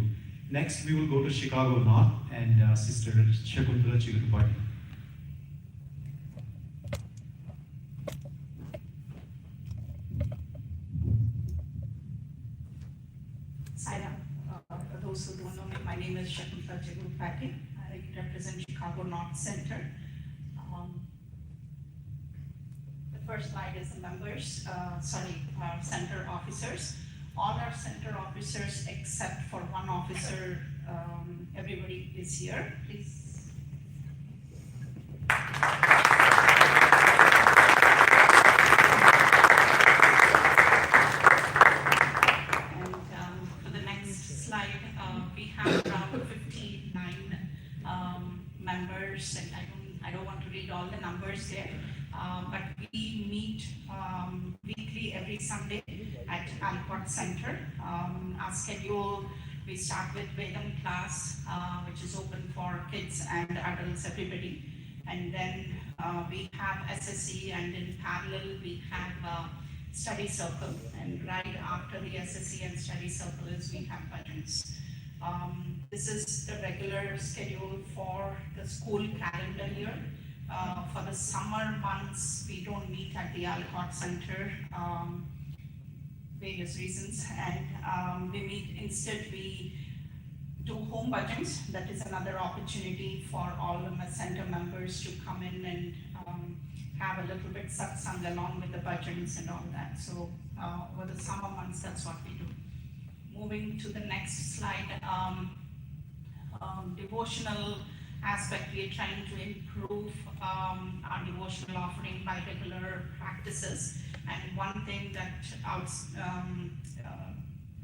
Next, we will go to Chicago North and Sister Shakuntala Chigurupati. Saira, for those who don't know me, my name is Shakuntala Chigurupati. I represent Chicago North Center. The first slide is the members, center officers. All our center officers except for one officer, everybody is here, please. And for the next slide, we have around 59 members, and I don't want to read all the numbers there, but we meet weekly every Sunday at Alcott Center. Our schedule, we start with Vedam class, which is open for kids and adults, everybody. And then we have SSE, and in parallel we have study circle. And right after the SSE and study circle is we have bhajans. This is the regular schedule for the school calendar year. For the summer months, we don't meet at the Alcott Center, various reasons, and we meet instead, we do home bhajans. That is another opportunity for all the center members to come in and have a little bit satsang along with the bhajans and all that. So over the summer months, that's what we do. Moving to the next slide, devotional aspect, we are trying to improve our devotional offering by regular practices. And one thing that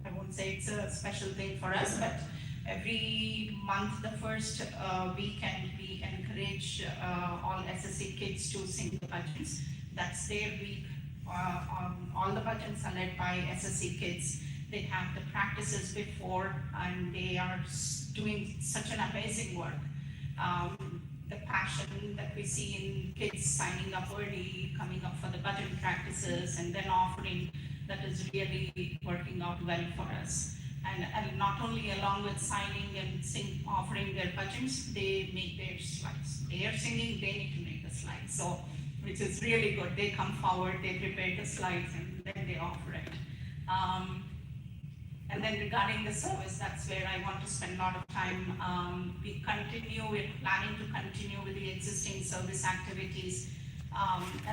I won't say it's a special thing for us, but every month, the first weekend, we encourage all SSC kids to sing the bhajans. That's their week. All the bhajans are led by SSC kids. They have the practices before, and they are doing such an amazing work. The passion that we see in kids signing up early, coming up for the bhajan practices, and then offering, that is really working out well for us. And not only along with signing and offering their bhajans, they make their slides. They are singing, they need to make the slides. So, which is really good. They come forward, they prepare the slides, and then they offer it. And then regarding the service, that's where I want to spend a lot of time. We're planning to continue with the existing service activities,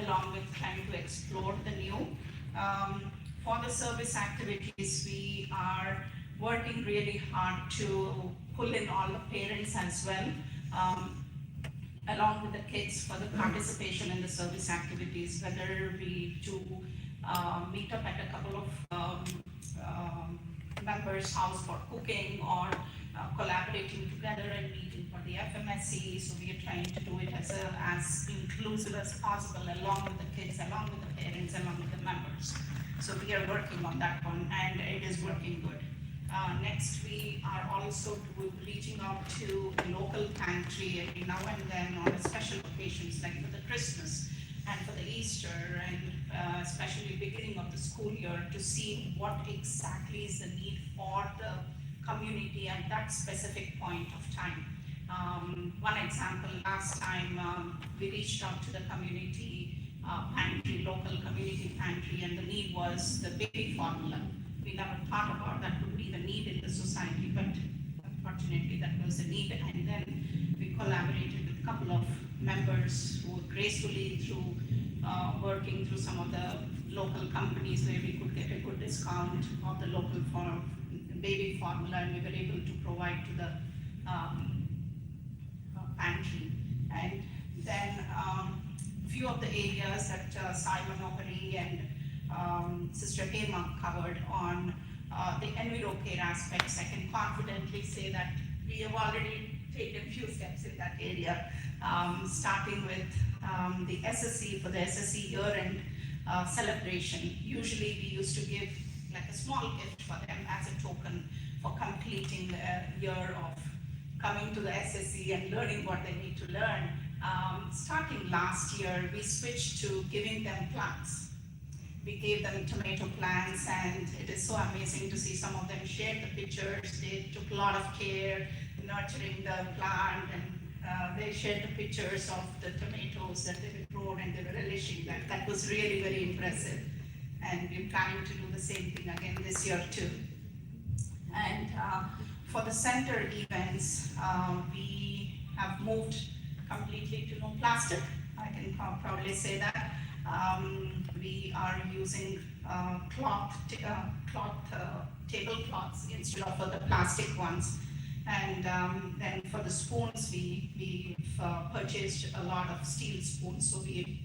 along with trying to explore the new. For the service activities, we are working really hard to pull in all the parents as well, along with the kids for the participation in the service activities, whether we do meet up at a couple of members' house for cooking, or collaborating together and meeting for the FMSC. So we are trying to do it as inclusive as possible, along with the kids, along with the parents, along with the members. So we are working on that one, and it is working good. Next, we are also reaching out to the local pantry every now and then on special occasions, like for the Christmas and for the Easter, and especially beginning of the school year, to see what exactly is the need for the community at that specific point of time. One example, last time we reached out to the community pantry, local community pantry, and the need was the baby formula. We never thought about that would be the need in the society, but unfortunately that was the need. And then we collaborated with a couple of members who gracefully, through working through some of the local companies, where we could get a good discount of the local baby formula, and we were able to provide to the pantry. And then few of the areas that Simon O'Hare and Sister Hema covered on the EnviroCare aspects, I can confidently say that we have already taken few steps in that area, starting with the SSE for the SSE year-end celebration. Usually we used to give like a small gift for them as a token for completing a year of coming to the SSE and learning what they need to learn. Starting last year, we switched to giving them plants. We gave them tomato plants, and it is so amazing to see some of them share the pictures. They took a lot of care nurturing the plant, and they shared the pictures of the tomatoes that they had grown, and they were relishing that. That was really very impressive. And we're planning to do the same thing again this year too. And for the center events, we have moved completely to no plastic. I can proudly say that. We are using cloth tablecloths instead of the plastic ones. And then for the spoons, we've purchased a lot of steel spoons, so we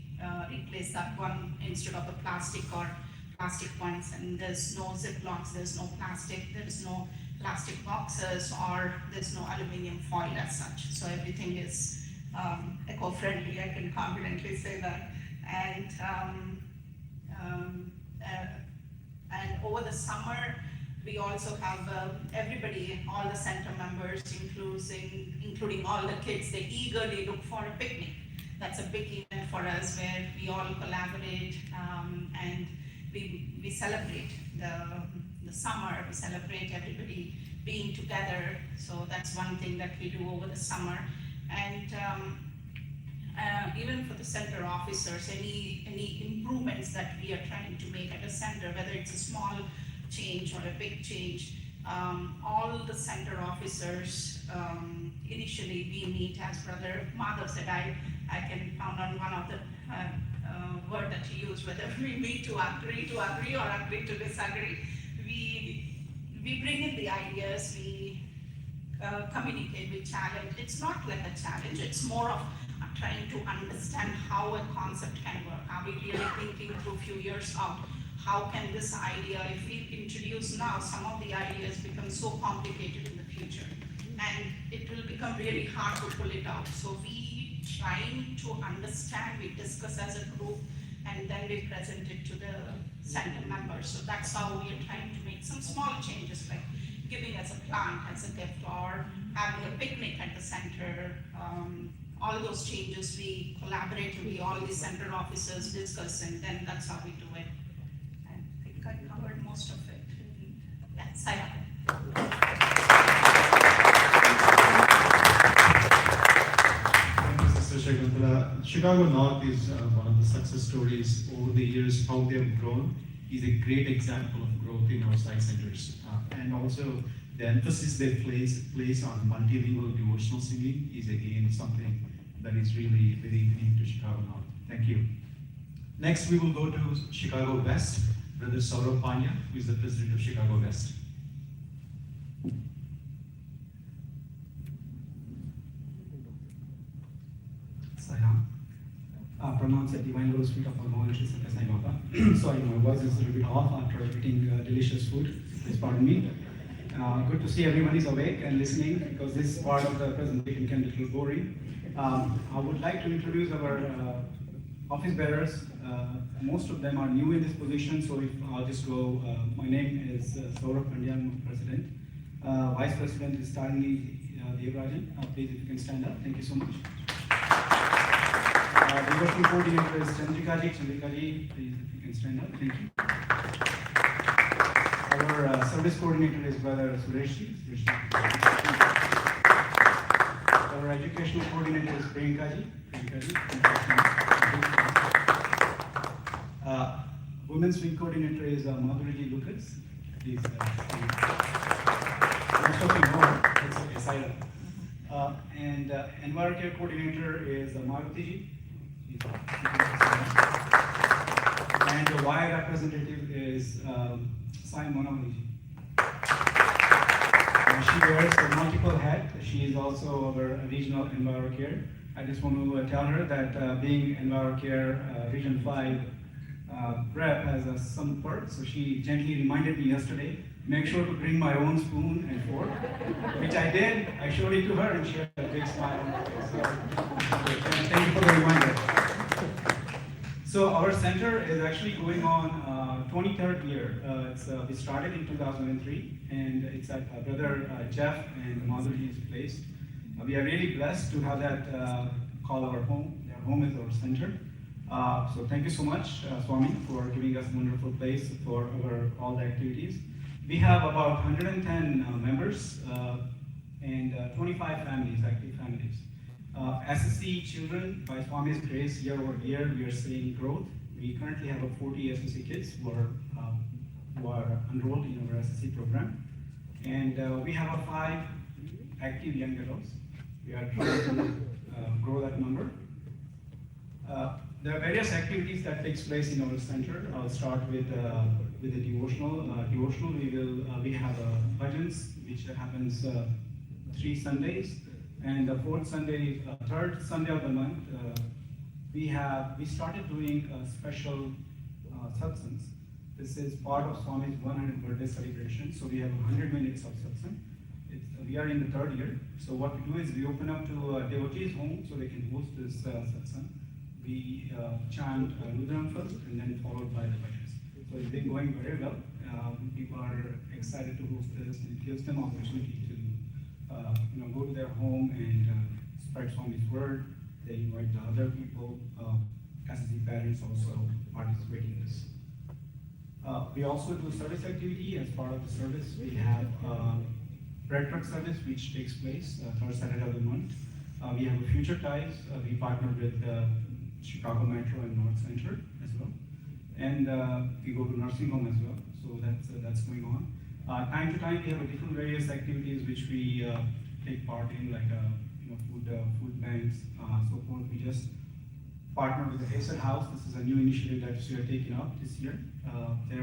replaced that one instead of the plastic ones. And there's no Ziplocs, there's no plastic, there's no plastic boxes, or there's no aluminum foil as such. So everything is eco-friendly, I can confidently say that. And over the summer, we also have everybody, all the center members, including all the kids, they eagerly look for a picnic. That's a big event for us where we all collaborate and we celebrate the summer, we celebrate everybody being together. So that's one thing that we do over the summer. And even for the center officers, any improvements that we are trying to make at a center, whether it's a small change or a big change, all the center officers, initially we meet, as Brother Madhav said, I can pound on one of the word that he used, whether we meet to agree or agree to disagree. We bring in the ideas, we communicate, we challenge. It's not like a challenge, it's more of trying to understand how a concept can work. Are we really thinking through a few years out? How can this idea, if we introduce now, some of the ideas become so complicated in the future, and it will become really hard to pull it out. So we trying to understand, we discuss as a group, and then we present it to the center members. So that's how we are trying to make some small changes, like giving us a plant as a gift, or having a picnic at the center. All those changes we collaboratively, all the center officers discuss, and then that's how we do it. I think I covered most of it. Yes, I have. Thank you, Sister Shakuntala. Chicago North is one of the success stories over the years. How they have grown is a great example of growth in our site centers, and also the emphasis they place on multilingual devotional singing is again something that is really very unique to Chicago North. Thank you. Next, we will go to Chicago West, Brother Saurabh Panya, who is the president of Chicago West. Sayam. Pronounced at Divine Rose Feet of our Lord Jesus and Sai Baba. Sorry, my voice is a little bit off after eating delicious food. Please pardon me. Good to see everybody is awake and listening, because this part of the presentation can be a little boring. I would like to introduce our office bearers. Most of them are new in this position, so if I'll just go, my name is Saurabh Pandya, I'm President. Vice President is Tarini Devarajan. Please, if you can stand up. Thank you so much. Devotional Coordinator is Chandrika ji, please, if you can stand up. Thank you. Our Service Coordinator is Brother Suresh ji. Our Educational Coordinator is Priyanka ji. Women's Week Coordinator is Madhuri ji Lucas. Please, most of you know, it's okay, silent. And EnviroCare Coordinator is Maruti ji. And the Y representative is Sai Monali ji. She wears multiple hats. She is also our regional EnviroCare. I just want to tell her that being EnviroCare Region 5 rep has some perks. So she gently reminded me yesterday, make sure to bring my own spoon and fork, which I did. I showed it to her and she had a big smile on her face. So thank you for the reminder. So our center is actually going on 23rd year. We started in 2003 and it's at brother Jeff and Madhuri's place. We are really blessed to have that call our home. Their home is our center. So thank you so much, Swami, for giving us a wonderful place for all the activities. We have about 110 members and 25 families, active families. SSC children, by Swami's grace, year over year, we are seeing growth. We currently have 40 SSC kids who are enrolled in our SSC program. And we have 5 active young adults. We are trying to grow that number. There are various activities that takes place in our center. I'll start with the devotional. Devotional, we have bhajans, which happens 3 Sundays. And the third Sunday of the month, we started doing special satsangs. This is part of Swami's 100th birthday celebration. So we have 100 minutes of satsang. We are in the 3rd year. So what we do is we open up to devotees' home so they can host this satsang. We chant Rudram first and then followed by the bhajans. So it's been going very well. People are excited to host this. It gives them opportunity to go to their home and spread Swami's word. They invite the other people, SSC parents also participate in this. We also do service activity. As part of the service, we have bread truck service, which takes place 3rd Saturday of the month. We have a Future Ties. We partner with Chicago Metro and North Center as well. And we go to nursing home as well. So that's going on. Time to time, we have different various activities which we take part in, like food banks, so forth. We just partner with the Hazel House. This is a new initiative that we are taking up this year. They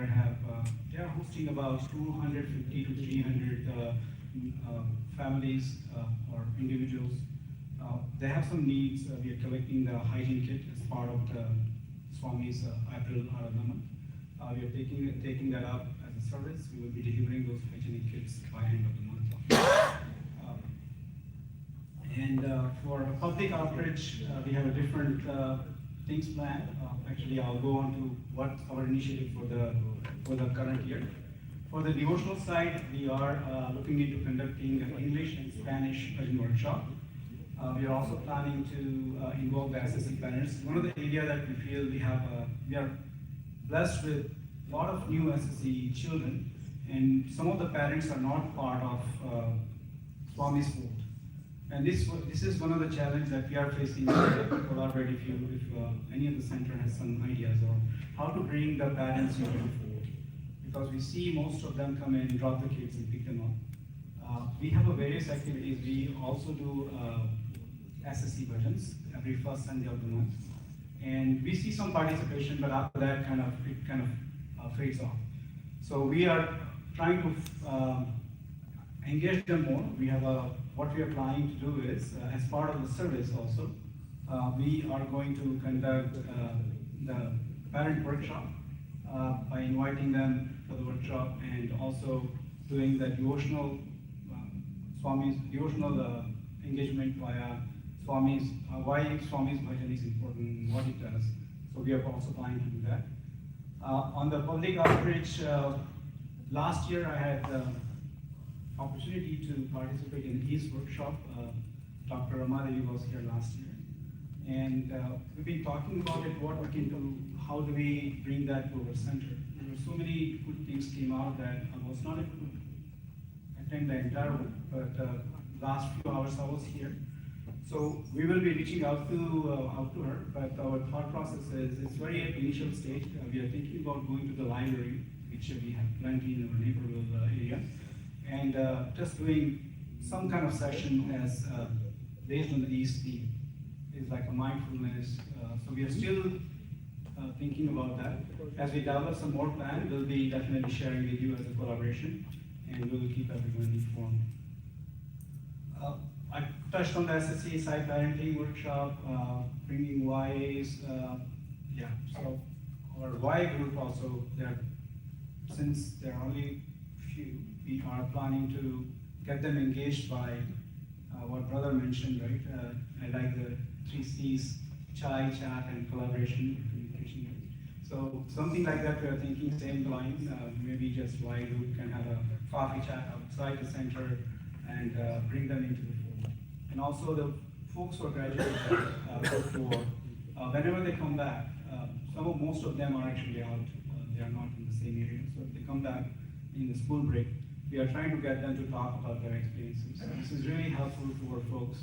are hosting about 250 to 300 families or individuals. They have some needs. We are collecting the hygiene kit as part of the Swami's April Aradhana. We are taking that up as a service. We will be delivering those hygienic kits by end of the month. And for public outreach, we have a different things planned. Actually, I'll go on to what our initiative for the current year. For the devotional side, we are looking into conducting an English and Spanish bhajan workshop. We are also planning to involve the SSC parents. One of the areas that we feel we are blessed with a lot of new SSC children, and some of the parents are not part of Swami's fold. And this is one of the challenges that we are facing. Collaborate if any of the center has some ideas on how to bring the parents into the fold, because we see most of them come in, drop the kids, and pick them up. We have various activities. We also do SSC bhajans every 1st Sunday of the month, and we see some participation, but after that, it kind of fades off. So we are trying to engage them more. We have what we are planning to do is, as part of the service also, we are going to conduct the parent workshop by inviting them for the workshop, and also doing the devotional Swami's devotional engagement via Swami's why Swami's bhajan is important, what it does. So we are also planning to do that. On the public outreach, last year I had opportunity to participate in his workshop. Dr. Ramadevi was here last year. And we've been talking about it, what we can do, how do we bring that to our center. There were so many good things came out that I was not able to attend the entire one, but last few hours I was here. So we will be reaching out to her, but our thought process is it's very at initial stage. We are thinking about going to the library, which we have plenty in our neighborhood area, and just doing some kind of session as based on the East theme. It's like a mindfulness. So we are still thinking about that. As we develop some more plan, we'll be definitely sharing with you as a collaboration, and we will keep everyone informed. I touched on the SSC side parenting workshop, bringing YAs, so our Y group also, since there are only few, we are planning to get them engaged by what brother mentioned, right? I like the 3 C's, chai, chat, and collaboration, communication. So something like that, we are thinking same line, maybe just Y group can have a coffee chat outside the center and bring them into the fold. And also the folks who are graduating before, whenever they come back, most of them are actually out, they are not in the same area. So if they come back in the school break, we are trying to get them to talk about their experiences. So this is really helpful for folks,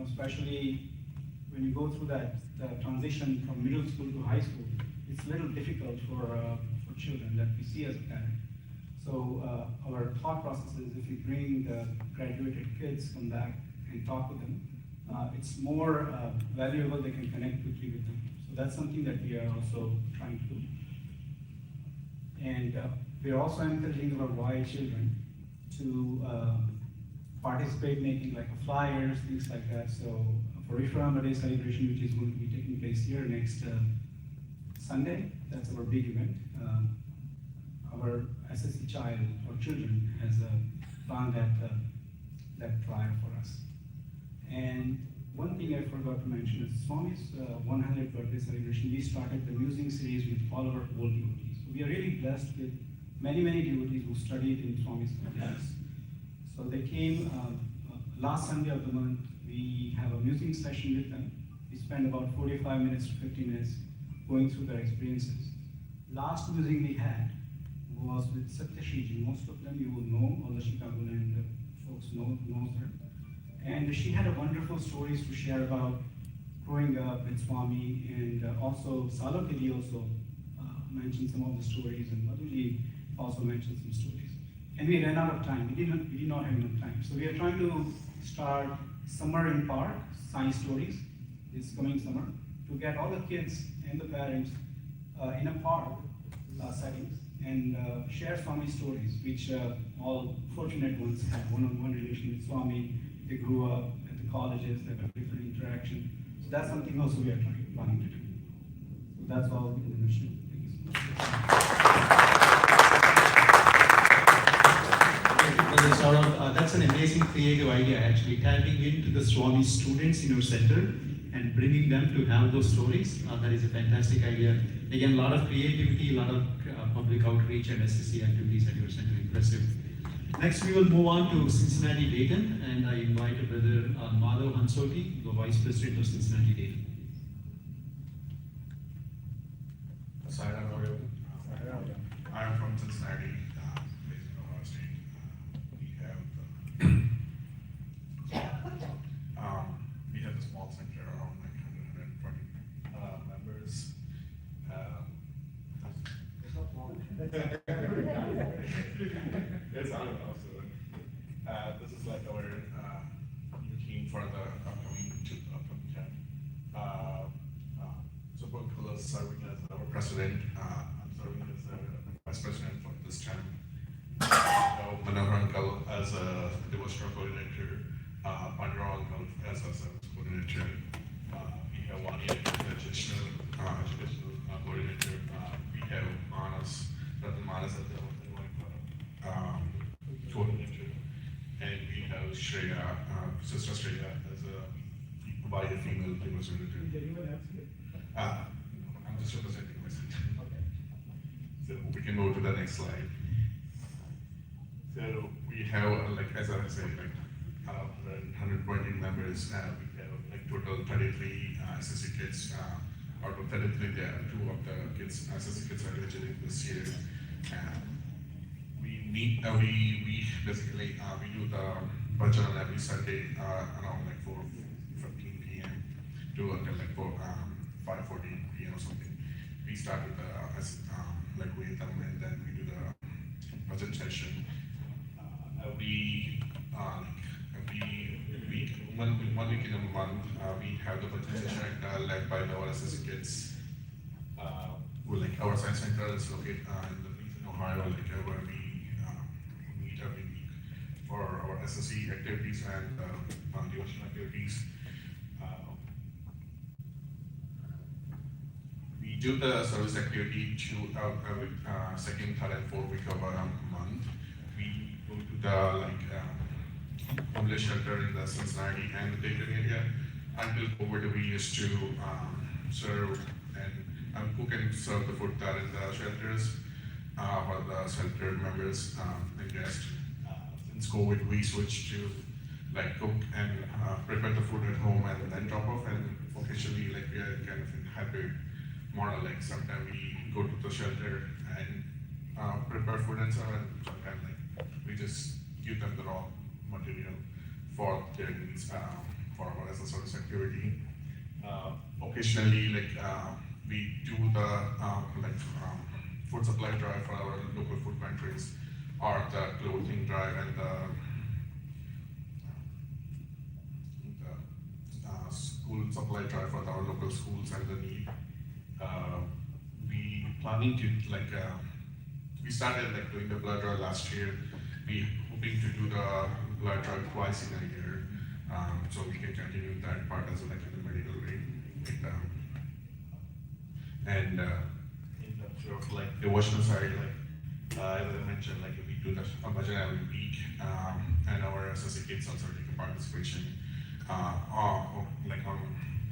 especially when you go through that transition from middle school to high school. It's a little difficult for children that we see as a parent. So our thought process is if we bring the graduated kids come back and talk with them, it's more valuable, they can connect quickly with them. So that's something that we are also trying to do. And we are also encouraging our Y children to participate, making like flyers, things like that. So for Referendum Day celebration, which is going to be taking place here next Sunday, that's our big event. Our SSC child or children has planned that flyer for us. And one thing I forgot to mention is Swami's 100th birthday celebration. We started the musing series with all our old devotees. So we are really blessed with many devotees who studied in Swami's class. So they came last Sunday of the month. We have a musing session with them. We spend about 45 minutes to 50 minutes going through their experiences. Last musing we had was with Satyashiji. Most of them you will know, all the Chicagoland folks knows her. And she had a wonderful stories to share about growing up with Swami, and also Salokedi also mentioned some of the stories, and Madhuji also mentioned some stories. And we ran out of time. We did not have enough time. So we are trying to start Summer in Park, science stories, this coming summer, to get all the kids and the parents in a park settings and share Swami stories, which all fortunate ones have one-on-one relation with Swami. They grew up at the colleges, they have different interaction. So that's something also we are planning to do. So that's all in the mission. Thank you so much. That's an amazing creative idea, actually, tapping into the Swami students in your center and bringing them to have those stories. That is a fantastic idea. Again, a lot of creativity, a lot of public outreach and SSC activities at your center. Impressive. Next, we will move on to Cincinnati Dayton, and I invite Brother Madhav Hansoti, the Vice President of Cincinnati Dayton. I am from Cincinnati, based in Ohio State. We have a small center, around like 120 members. Yes, I don't know. So, this is like our new team for the upcoming camp. So both Carlos serving as our president. I'm serving as vice president for this time. Manohar Uncle as a devotional coordinator. Pandra Uncle as a service coordinator. We have one year educational coordinator. We have Manas, Ratan Manas as the coordinator, and we have Shreya, Sister Shreya as a female representative. I'm just representing myself. Okay. So we can go to the next slide. So we have, like as I said, like 120 members. We have like total 33 SSC kids. Out of 33, there are 2 of the kids, SSC kids are graduating this year. We meet every week, basically. We do the bhajan every Sunday around like 4:15 p.m. to until like 5:14 p.m. or something. We start with the like Vedam, and then we do the bhajan session. Every week, one week in a month, we have the bhajan session led by the SSC kids. Who like our science center is located in the Ohio, like where we meet every week. for our SSC activities and devotional activities. We do the service activity every second, third, and fourth week of a month. We go to the homeless shelter in the Cincinnati and the Dayton area. Until COVID, we used to serve and cook and serve the food there in the shelters for the shelter members and guests. Since COVID, we switched to like cook and prepare the food at home and then drop off. And occasionally, like we are kind of in hybrid model. Like sometimes we go to the shelter and prepare food and serve, and sometimes like we just give them the raw material for their needs for our as a service activity. Occasionally, like we do the food supply drive for our local food pantries, or the clothing drive and the school supply drive for our local schools and the need. We planning to like we started like doing the blood drive last year. We hoping to do the blood drive twice in a year, so we can continue that part as like in the medical way. And in terms of like devotional side, like as I mentioned, like we do the bhajan every week, and our SSC kids also take a participation like on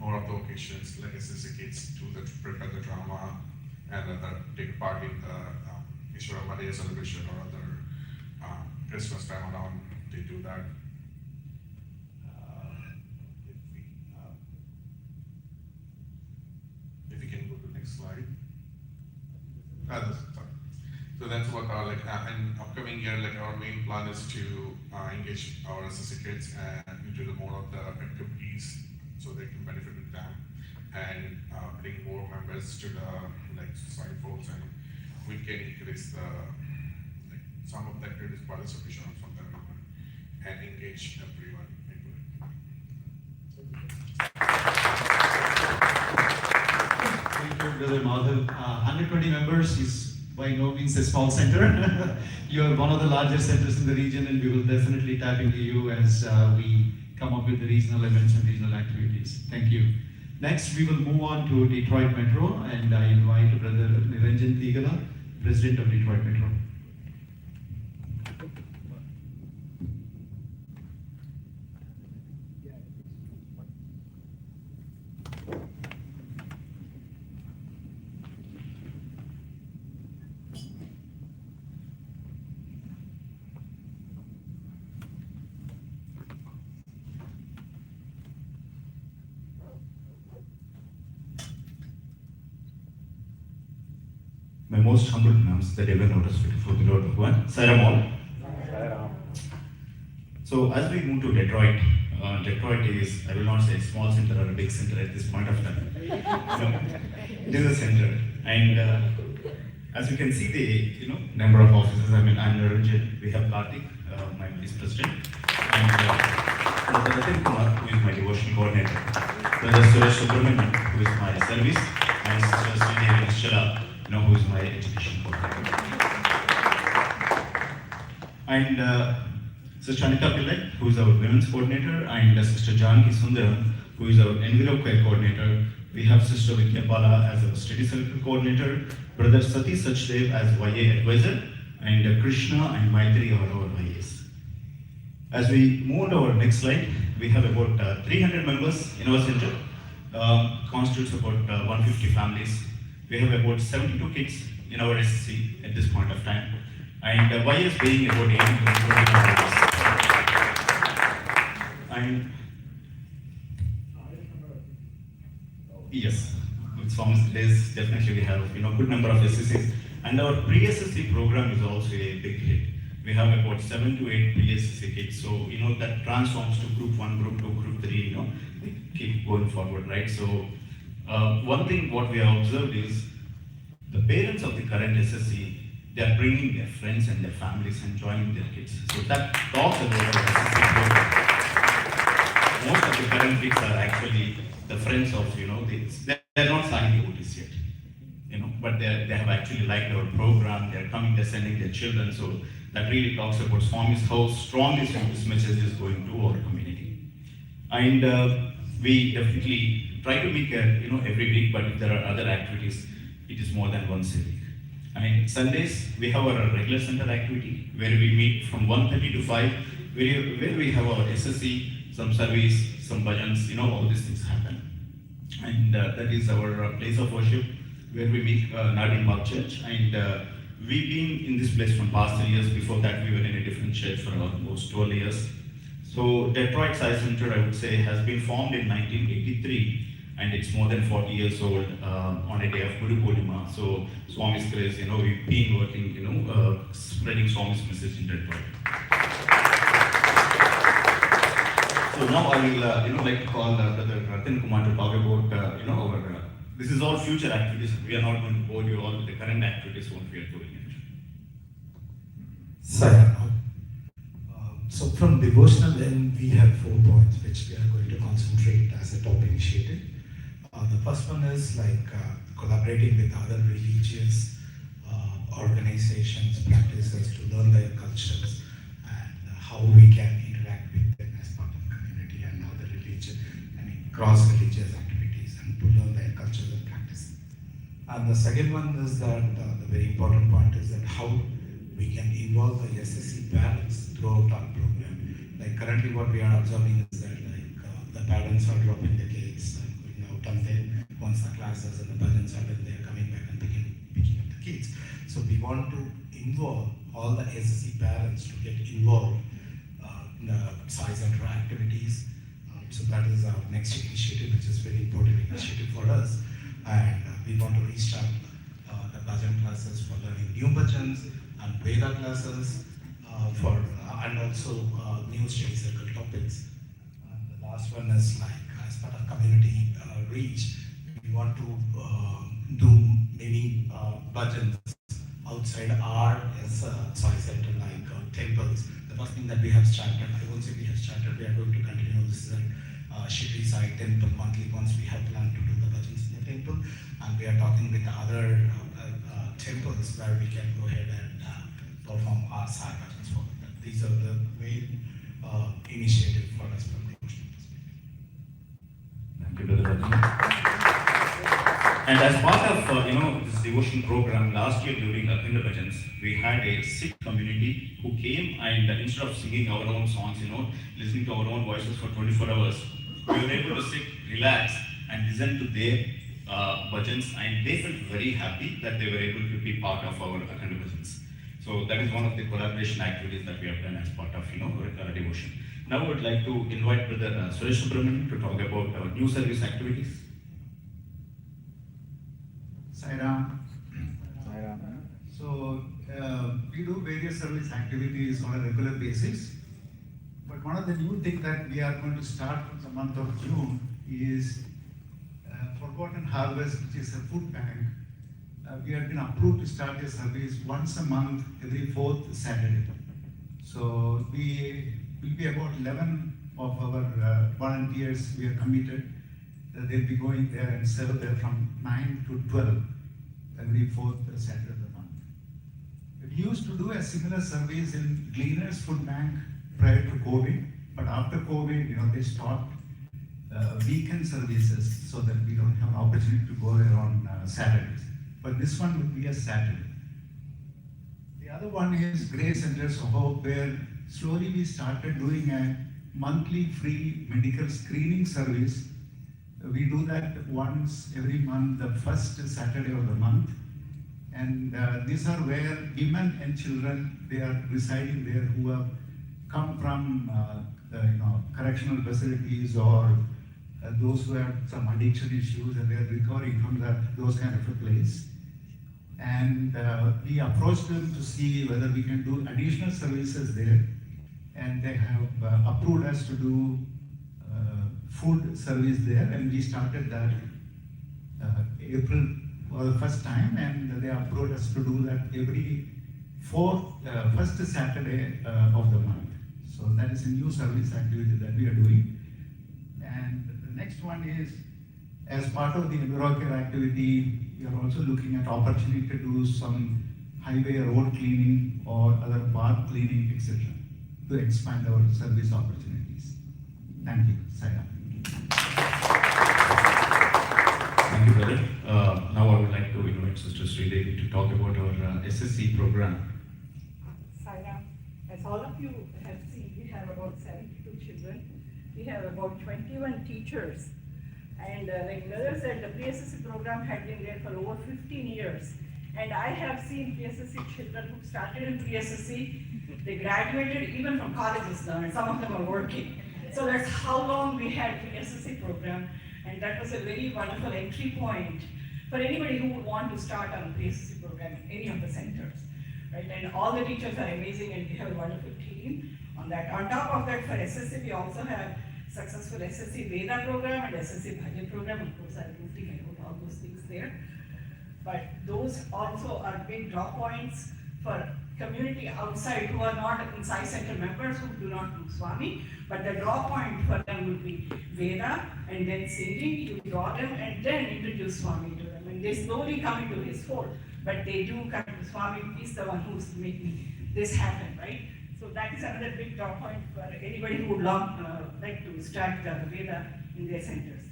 all of the occasions, like SSC kids do the prepare the drama and take part in the Ishwara Maria celebration or other Christmas time around. They do that. If we can go to the next slide. So that's what our like in upcoming year, like our main plan is to engage our SSC kids and into the more of the activities so they can benefit with them, and bring more members to the like society folks, and we can increase the like some of the activities participation from everyone and engage everyone into it. Thank you, Brother Madhav. 120 members is by no means a small center. You are one of the largest centers in the region, and we will definitely tap into you as we come up with the regional events and regional activities. Thank you. Next, we will move on to Detroit Metro, and I invite Brother Niranjan Tigala, President of Detroit Metro. My most humble pronouns that ever noticed before the Lord Bhagwan. Sairam all. So as we move to Detroit, Detroit is, I will not say a small center or a big center at this point of time. No, it is a center. And as you can see the number of officers, I'm Niranjan, we have Karthik, my vice president, and Brother Ratin Kumar, who is my devotion coordinator, Brother Suresh Subramanian, who is my service, and Sister Sridevi Nishala, who is my education coordinator. And Sister Anita Pillai, who is our women's coordinator, and Sister Janki Sundaram, who is our envelope care coordinator. We have Sister Vidya Bala as our study circle coordinator, Brother Sati Sachdev as YA advisor, and Krishna and Maitri are our YAs. As we move to our next slide, we have about 300 members in our center, constitutes about 150 families. We have about 72 kids in our SSC at this point of time, and YS being about 80 members. And yes, with Swami's days, definitely we have good number of SSCs, and our pre-SSC program is also a big hit. We have about 7 to 8 pre-SSC kids, so that transforms to group 1, group 2, group 3. They keep going forward, right? So one thing what we have observed is the parents of the current SSC, they are bringing their friends and their families and joining their kids. So that talks about our SSC program. Most of the current kids are actually the friends of, they're not signing the OTs yet, but they have actually liked our program. They're coming, they're sending their children. So that really talks about Swami's, how strongly Swami's message is going to our community. And we definitely try to make every week, but if there are other activities, it is more than once a week. I mean, Sundays, we have our regular center activity where we meet from 1:30 to 5, where we have our SSC, some service, some bhajans, all these things happen. And that is our place of worship where we meet Nardin Bagh Church. And we've been in this place from past 3 years. Before that, we were in a different church for almost 12 years. So Detroit Sai Center, I would say, has been formed in 1983. And it's more than 40 years old on a day of Guru Purnima. So Swami's grace, we've been working, spreading Swami's message in Detroit. So now I will, like to call Brother Ratin Kumar to talk about, this is all future activities. We are not going to bore you all with the current activities what we are doing. So from devotional then we have 4 points which we are going to concentrate as a top initiative. The first one is like collaborating with other religious organizations, practices to learn their cultures and how we can interact with them as part of the community and other religion, cross-religious activities and to learn their cultures and practices. And the second one is that the very important point is that how we can involve the SSC parents throughout our program. Like currently what we are observing is that the parents are dropping the kids and going out, and then once the classes and the parents are done, they are coming back and picking up the kids. So we want to involve all the SSC parents to get involved in the Sai Center activities. So that is our next initiative, which is very important initiative for us. And we want to restart the bhajan classes for learning new bhajans and Veda classes and also new study circle topics. And the last one is like as part of community reach, we want to do many bhajans outside our Sai Center, like temples. The first thing that we have started, I won't say we have started, we are going to continue this Shri Sai Temple monthly once we have planned to do the bhajans in the temple, and we are talking with the other temples where we can go ahead and perform our Sai bhajans for them. These are the main initiatives for us from the devotional perspective. Thank you, Brother Rajan. And as part of this devotion program, last year during Akhanda Bhajans, we had a Sikh community who came and instead of singing our own songs, listening to our own voices for 24 hours, we were able to sit, relax and listen to their bhajans, and they felt very happy that they were able to be part of our Akhanda Bhajans. So that is one of the collaboration activities that we have done as part of our devotion. Now I would like to invite Brother Suresh Subramanian to talk about our new service activities. Sairam. So we do various service activities on a regular basis. But one of the new things that we are going to start from the month of June is Forgotten Harvest, which is a food bank. We have been approved to start this service once a month, every 4th Saturday. So we will be about 11 of our volunteers. We are committed. They'll be going there and serve there from 9 to 12 every 4th Saturday of the month. We used to do a similar service in Gleaners Food Bank prior to COVID, but after COVID, they stopped weekend services so that we don't have an opportunity to go there on Saturdays. But this one would be a Saturday. The other one is Grace Centers of Hope, where slowly we started doing a monthly free medical screening service. We do that once every month, the first Saturday of the month. And these are where women and children, they are residing there who have come from correctional facilities or those who have some addiction issues and they are recovering from those kind of a place. And we approached them to see whether we can do additional services there. And they have approved us to do food service there, and we started that April for the first time, and they approved us to do that every first Saturday of the month. So that is a new service activity that we are doing. And the next one is, as part of the EnviroCare activity, we are also looking at opportunity to do some highway road cleaning or other park cleaning, etc., to expand our service opportunities. Thank you, Saira. Thank you, brother. Now I would like to invite Sister Sridevi to talk about our SSC program. Saira, as all of you have seen, we have about 72 children. We have about 21 teachers. And like brother said, the pre-SSC program had been there for over 15 years. And I have seen pre-SSC children who started in pre-SSC, they graduated even from colleges now, and some of them are working. So that's how long we had pre-SSC program. And that was a very wonderful entry point for anybody who would want to start on a pre-SSC program in any of the centers. Right? And all the teachers are amazing, and we have a wonderful team on that. On top of that, for SSC, we also have successful SSC Veda program and SSC Bhajan program. Of course, I don't think I wrote all those things there. But those also are big draw points for community outside who are not in Sai Center members, who do not do Swami. But the draw point for them would be Veda and then singing. You draw them and then introduce Swami to them. And they slowly come into his fold. But they do come to Swami. He's the one who's making this happen, right? So that is another big draw point for anybody who would like to start Veda in their centers.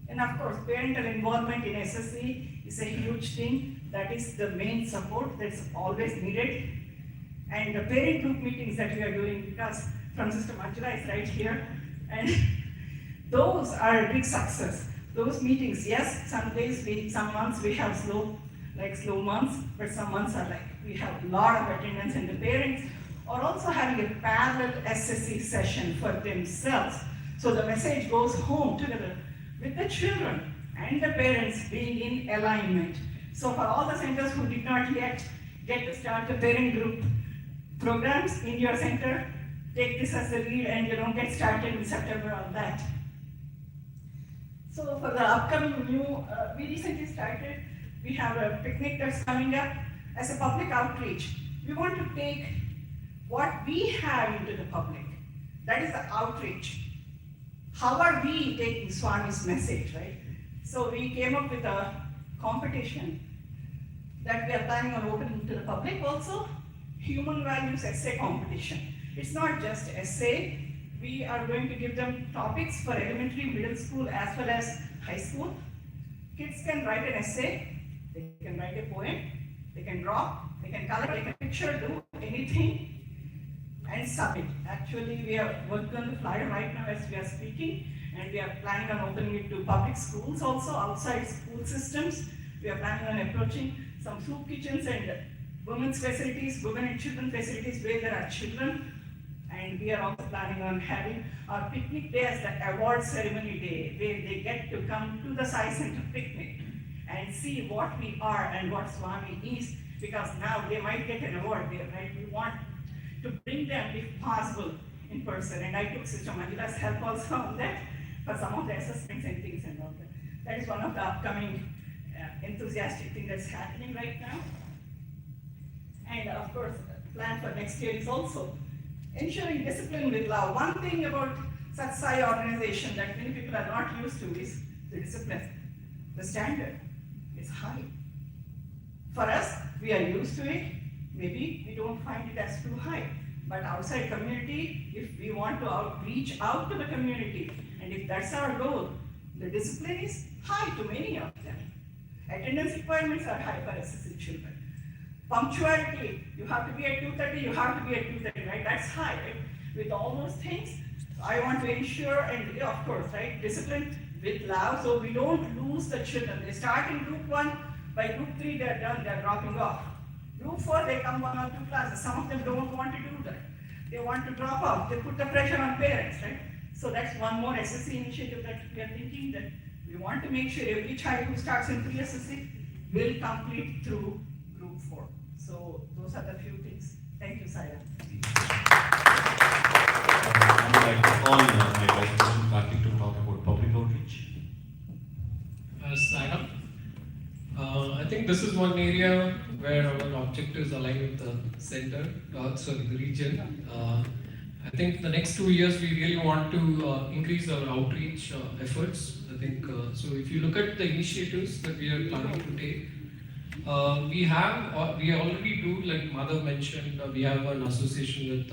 And of course, parental involvement in SSC is a huge thing. That is the main support that's always needed. And the parent group meetings that we are doing, because from Sister Manjula is right here, and those are a big success. Those meetings, yes, some months we have slow months, but some months are like, we have a lot of attendance, and the parents are also having a parallel SSC session for themselves. So the message goes home together with the children and the parents being in alignment. So for all the centers who did not yet get to start the parent group programs in your center, take this as a lead and get started in September on that. So for the upcoming we recently started, we have a picnic that's coming up as a public outreach. We want to take what we have into the public. That is the outreach. How are we taking Swami's message, right? So we came up with a competition that we are planning on opening to the public also, human values essay competition. It's not just essay. We are going to give them topics for elementary, middle school, as well as high school. Kids can write an essay, they can write a poem, they can draw, they can color, they can picture, do anything, and submit. Actually, we are working on the flyer right now as we are speaking, and we are planning on opening it to public schools also, outside school systems. We are planning on approaching some soup kitchens and women's facilities, women and children facilities where there are children. And we are also planning on having our picnic day as the award ceremony day, where they get to come to the Sai Center picnic and see what we are and what Swami is, because now they might get an award there, right? We want to bring them, if possible, in person. And I took Sister Manjula's help also on that for some of the assessments and things and all that. That is one of the upcoming enthusiastic thing that's happening right now. And of course, plan for next year is also ensuring discipline with love. One thing about Sat Sai organization that many people are not used to is the discipline. The standard is high. For us, we are used to it. Maybe we don't find it as too high. But outside community, if we want to reach out to the community, and if that's our goal, the discipline is high to many of them. Attendance requirements are high for SSC children. Punctuality, you have to be at 2:30, you have to be at 2:30, right? That's high, right? With all those things, I want to ensure, and of course, right, discipline with love, so we don't lose the children. They start in group 1, by group 3 they're done, they're dropping off. Group 4, they come 1 or 2 classes. Some of them don't want to do that. They want to drop off. They put the pressure on parents, right? So that's one more SSC initiative that we are thinking, that we want to make sure every child who starts in pre-SSC will complete through group 4. So those are the few things. Thank you, Saira. I would like to call my Vice President Karthik to talk about public outreach. Saira. I think this is one area where our objectives align with the center, the region. I think the next 2 years we really want to increase our outreach efforts. I think so. If you look at the initiatives that we are planning to take, We already do, like Mother mentioned, we have an association with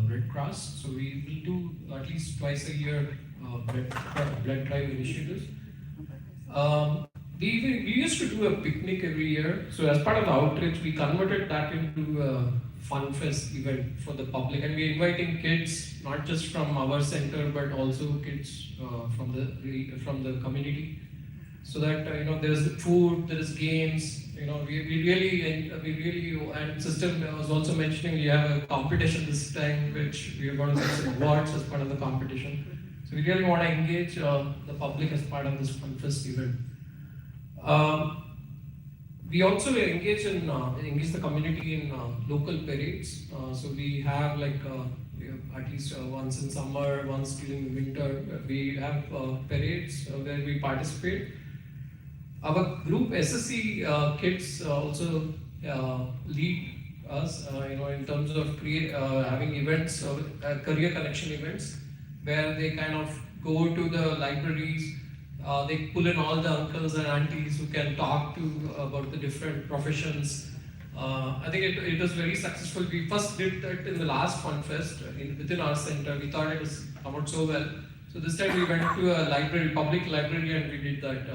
Red Cross, so we will do at least twice a year blood drive initiatives. We used to do a picnic every year, so as part of the outreach, we converted that into a fun fest event for the public, and we're inviting kids, not just from our center, but also kids from the community, so that there's food, there is games. We really, and Sister was also mentioning we have a competition this time, which we are going to get some awards as part of the competition. So we really want to engage the public as part of this fun fest event. We also engage the community in local parades. So we have at least once in summer, once during winter, we have parades where we participate. Our group SSC kids also lead us, in terms of having events, career connection events, where they kind of go to the libraries. They pull in all the uncles and aunties who can talk about the different professions. I think it was very successful. We first did that in the last Fun Fest within our center. We thought it was come out so well. So this time we went to a library, public library, and we did that.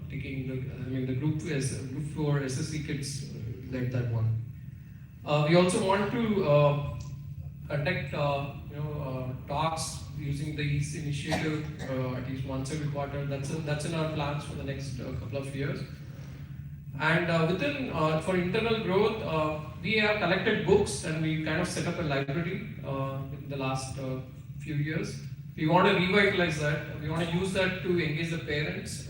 The group 4 SSC kids led that one. We also want to conduct talks using the East Initiative at least once every quarter. That's in our plans for the next couple of years. And within for internal growth, we have collected books and we kind of set up a library in the last few years. We want to revitalize that. We want to use that to engage the parents.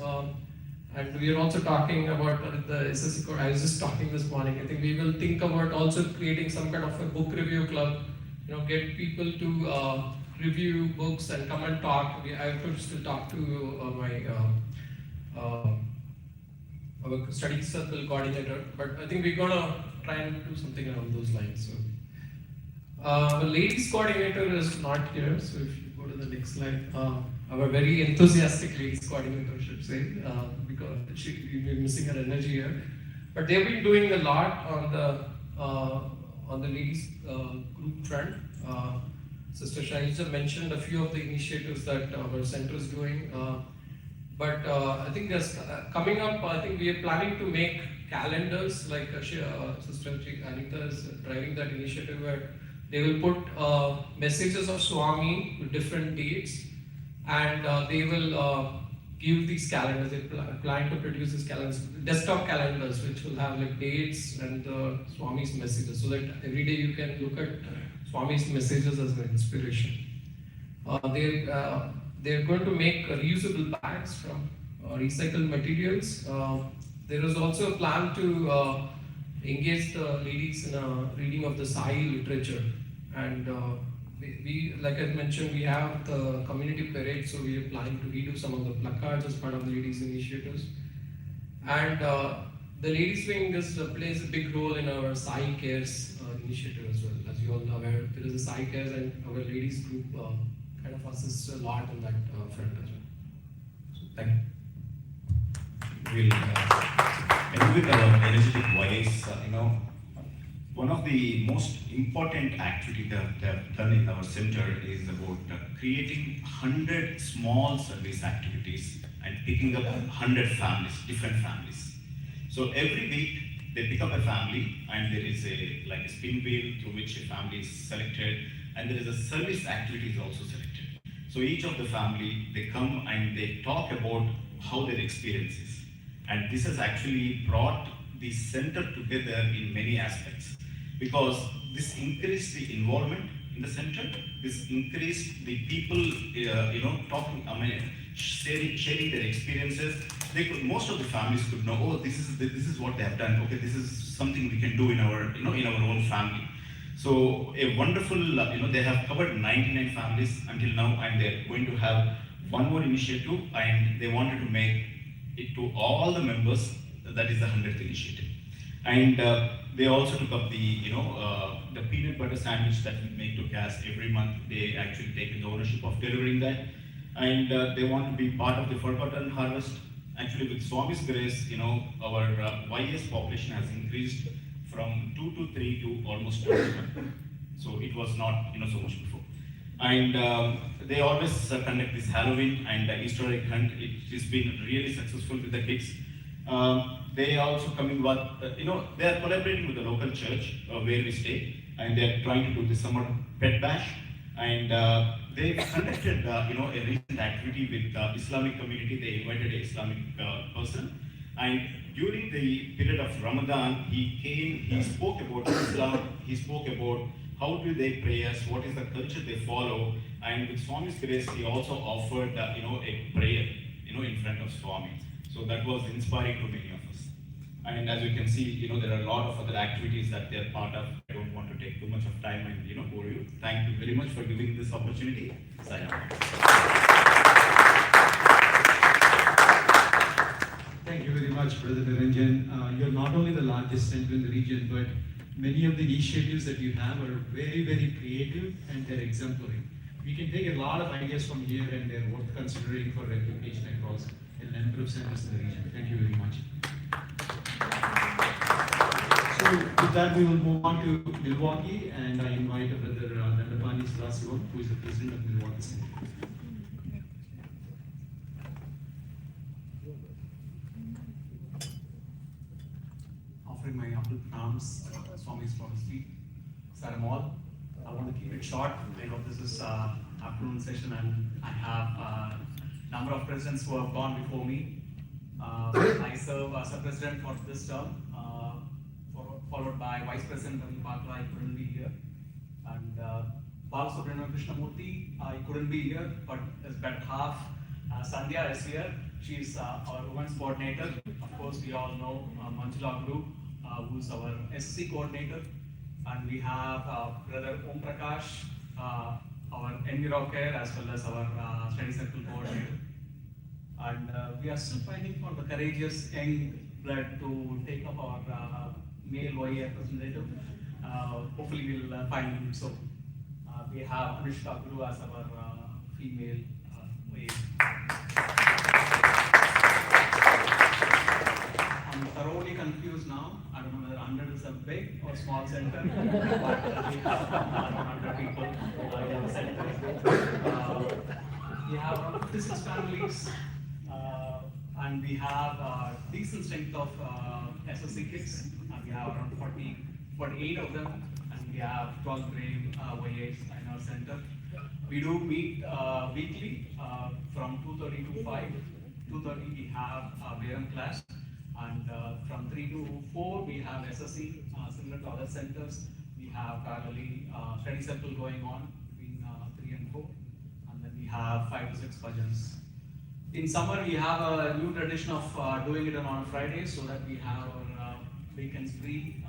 And we are also talking about the SSC course. I was just talking this morning. I think we will think about also creating some kind of a book review club. Get people to review books and come and talk. I have to still talk to our study circle coordinator, but I think we're gonna try and do something along those lines. So, the ladies coordinator is not here, so if you go to the next slide, our very enthusiastic ladies coordinator, I should say, because we're missing her energy here. But they've been doing a lot on the ladies group front. Sister Shailja mentioned a few of the initiatives that our center is doing. But I think there's coming up, I think we are planning to make calendars, like Sister Anita is driving that initiative, where they will put messages of Swami with different dates, and they will give these calendars. They plan to produce these calendars, desktop calendars, which will have like dates and Swami's messages, so that every day you can look at Swami's messages as an inspiration. They're going to make reusable bags from recycled materials. There is also a plan to engage the ladies in a reading of the Sai literature. And we, like I mentioned, we have the community parade, so we are planning to redo some of the placards as part of the ladies' initiatives. And the ladies' wing plays a big role in our Sai Cares initiative as well. As you all know, there is a Sai Cares, and our ladies group kind of assists a lot on that front as well. So, thank you. And with our energetic voice, one of the most important activities that we have done in our center is about creating 100 small service activities and picking up 100 families, different families. So every week they pick up a family, and there is a spin wheel through which a family is selected, and there is a service activity is also selected. So each of the family, they come and they talk about how their experience is. And this has actually brought the center together in many aspects, because this increased the involvement in the center, this increased the people, talking, sharing their experiences. Most of the families could know, oh, this is what they have done. Okay, this is something we can do in our, in our own family. So a wonderful, they have covered 99 families until now, and they're going to have one more initiative, and they wanted to make it to all the members. That is the 100th initiative. And they also took up the peanut butter sandwich that we make to CAS every month. They actually take the ownership of delivering that. And they want to be part of the Forgotten Harvest. Actually, with Swami's grace, our YS population has increased from 2 to 3 to almost 21. So it was not, so much before. And they always conduct this Halloween and Easter egg hunt. It has been really successful with the kids. They are also coming with, they are collaborating with the local church where we stay, and they are trying to do the summer pet bash. And they conducted, a recent activity with the Islamic community. They invited an Islamic person, and during the period of Ramadan, he came. He spoke about Islam. He spoke about how do they pray, what is the culture they follow, and with Swami's grace, he also offered, a prayer, in front of Swami. So that was inspiring to many of us. And as you can see, there are a lot of other activities that they are part of. I don't want to take too much of time and, bore you. Thank you very much for giving this opportunity. Sayonara. Thank you very much, Brother Niranjan. You're not only the largest center in the region, but many of the initiatives that you have are very, very creative and they're exemplary. We can take a lot of ideas from here and they're worth considering for replication across a number of centers in the region. Thank you very much. So with that, we will move on to Milwaukee, and I invite Brother Dandapani Sadasivam, who is the president of Milwaukee Center. Offering my humble pranams, Swami's prophecy, Saramol. I want to keep it short. I know this is afternoon session, and I have a number of presidents who have gone before me. I serve as a president for this term, followed by Vice President Ravi Patra. I couldn't be here, and Balasubramanian Krishnamurthy. I couldn't be here, but his better half, Sandhya, is here. She's our women's coordinator. Of course, we all know Manjula Guru, who's our SC coordinator, and we have Brother Om Prakash, our Enviro Care, as well as our study circle coordinator. And we are still fighting for the courageous young blood to take up our male YA representative. Hopefully we'll find him soon. We have Anushka Guru as our female YA. I'm thoroughly confused now. I don't know whether 100 is a big or small center. But we have 100 people in the center. We have around 56 families. And we have a decent strength of SSC kids. We have around 48 of them, and we have 12 brave YAs in our center. We do meet weekly from 2:30 to 5. 2:30 we have a Veram class, and from 3 to 4 we have SSC, similar to other centers. We have parallelly study circle going on between 3 and 4, and then we have 5 to 6 bhajans. In summer, we have a new tradition of doing it on Friday, so that we have our weekends free.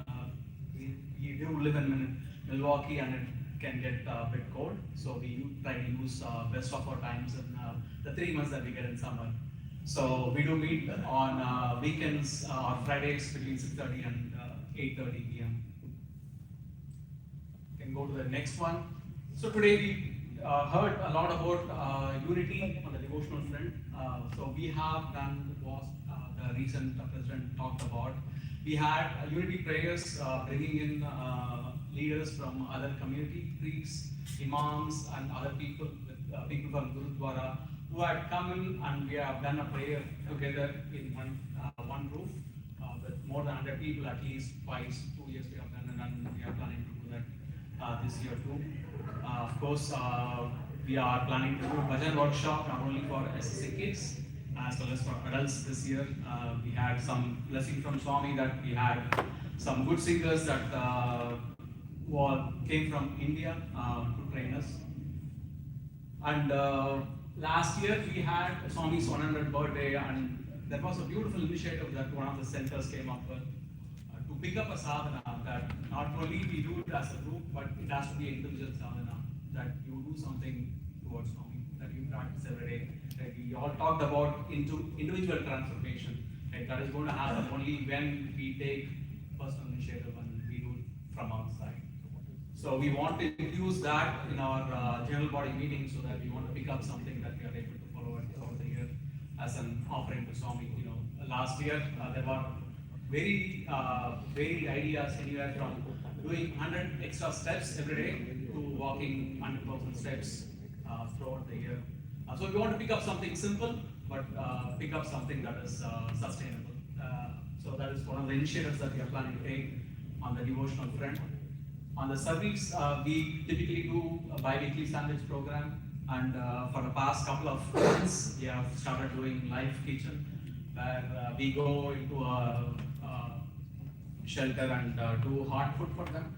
We do live in Milwaukee, and it can get a bit cold, so we try to use best of our times in the 3 months that we get in summer. So we do meet on weekends or Fridays between 6:30 and 8:30 p.m. Can go to the next one. So today we heard a lot about unity on the devotional front. So we have done what the recent president talked about. We had unity prayers, bringing in leaders from other community groups, imams, and other people, people from Gurudwara, who had come in, and we have done a prayer together in one roof with more than 100 people, at least twice, 2 years we have done, and we are planning to do that this year too. Of course, we are planning to do a bhajan workshop not only for SSA kids as well as for adults this year. We had some blessing from Swami that we had some good singers that came from India to train us. And last year we had Swami's 100th birthday, and there was a beautiful initiative that one of the centers came up with to pick up a sadhana that not only we do it as a group, but it has to be an individual sadhana, that you do something towards Swami, that you practice every day. Like we all talked about individual transformation. Like that is going to happen only when we take personal initiative and we do it from outside. So we want to use that in our general body meeting, so that we want to pick up something that we are able to follow throughout the year. as an offering to Swami. Last year there were very varied ideas, anywhere from doing 100 extra steps every day to walking 100,000 steps throughout the year. So we want to pick up something simple, but pick up something that is sustainable. So that is one of the initiatives that we are planning to take on the devotional front. On the service, we typically do a bi-weekly sandwich program, and for the past couple of months, we have started doing live kitchen, where we go into a shelter and do hot food for them.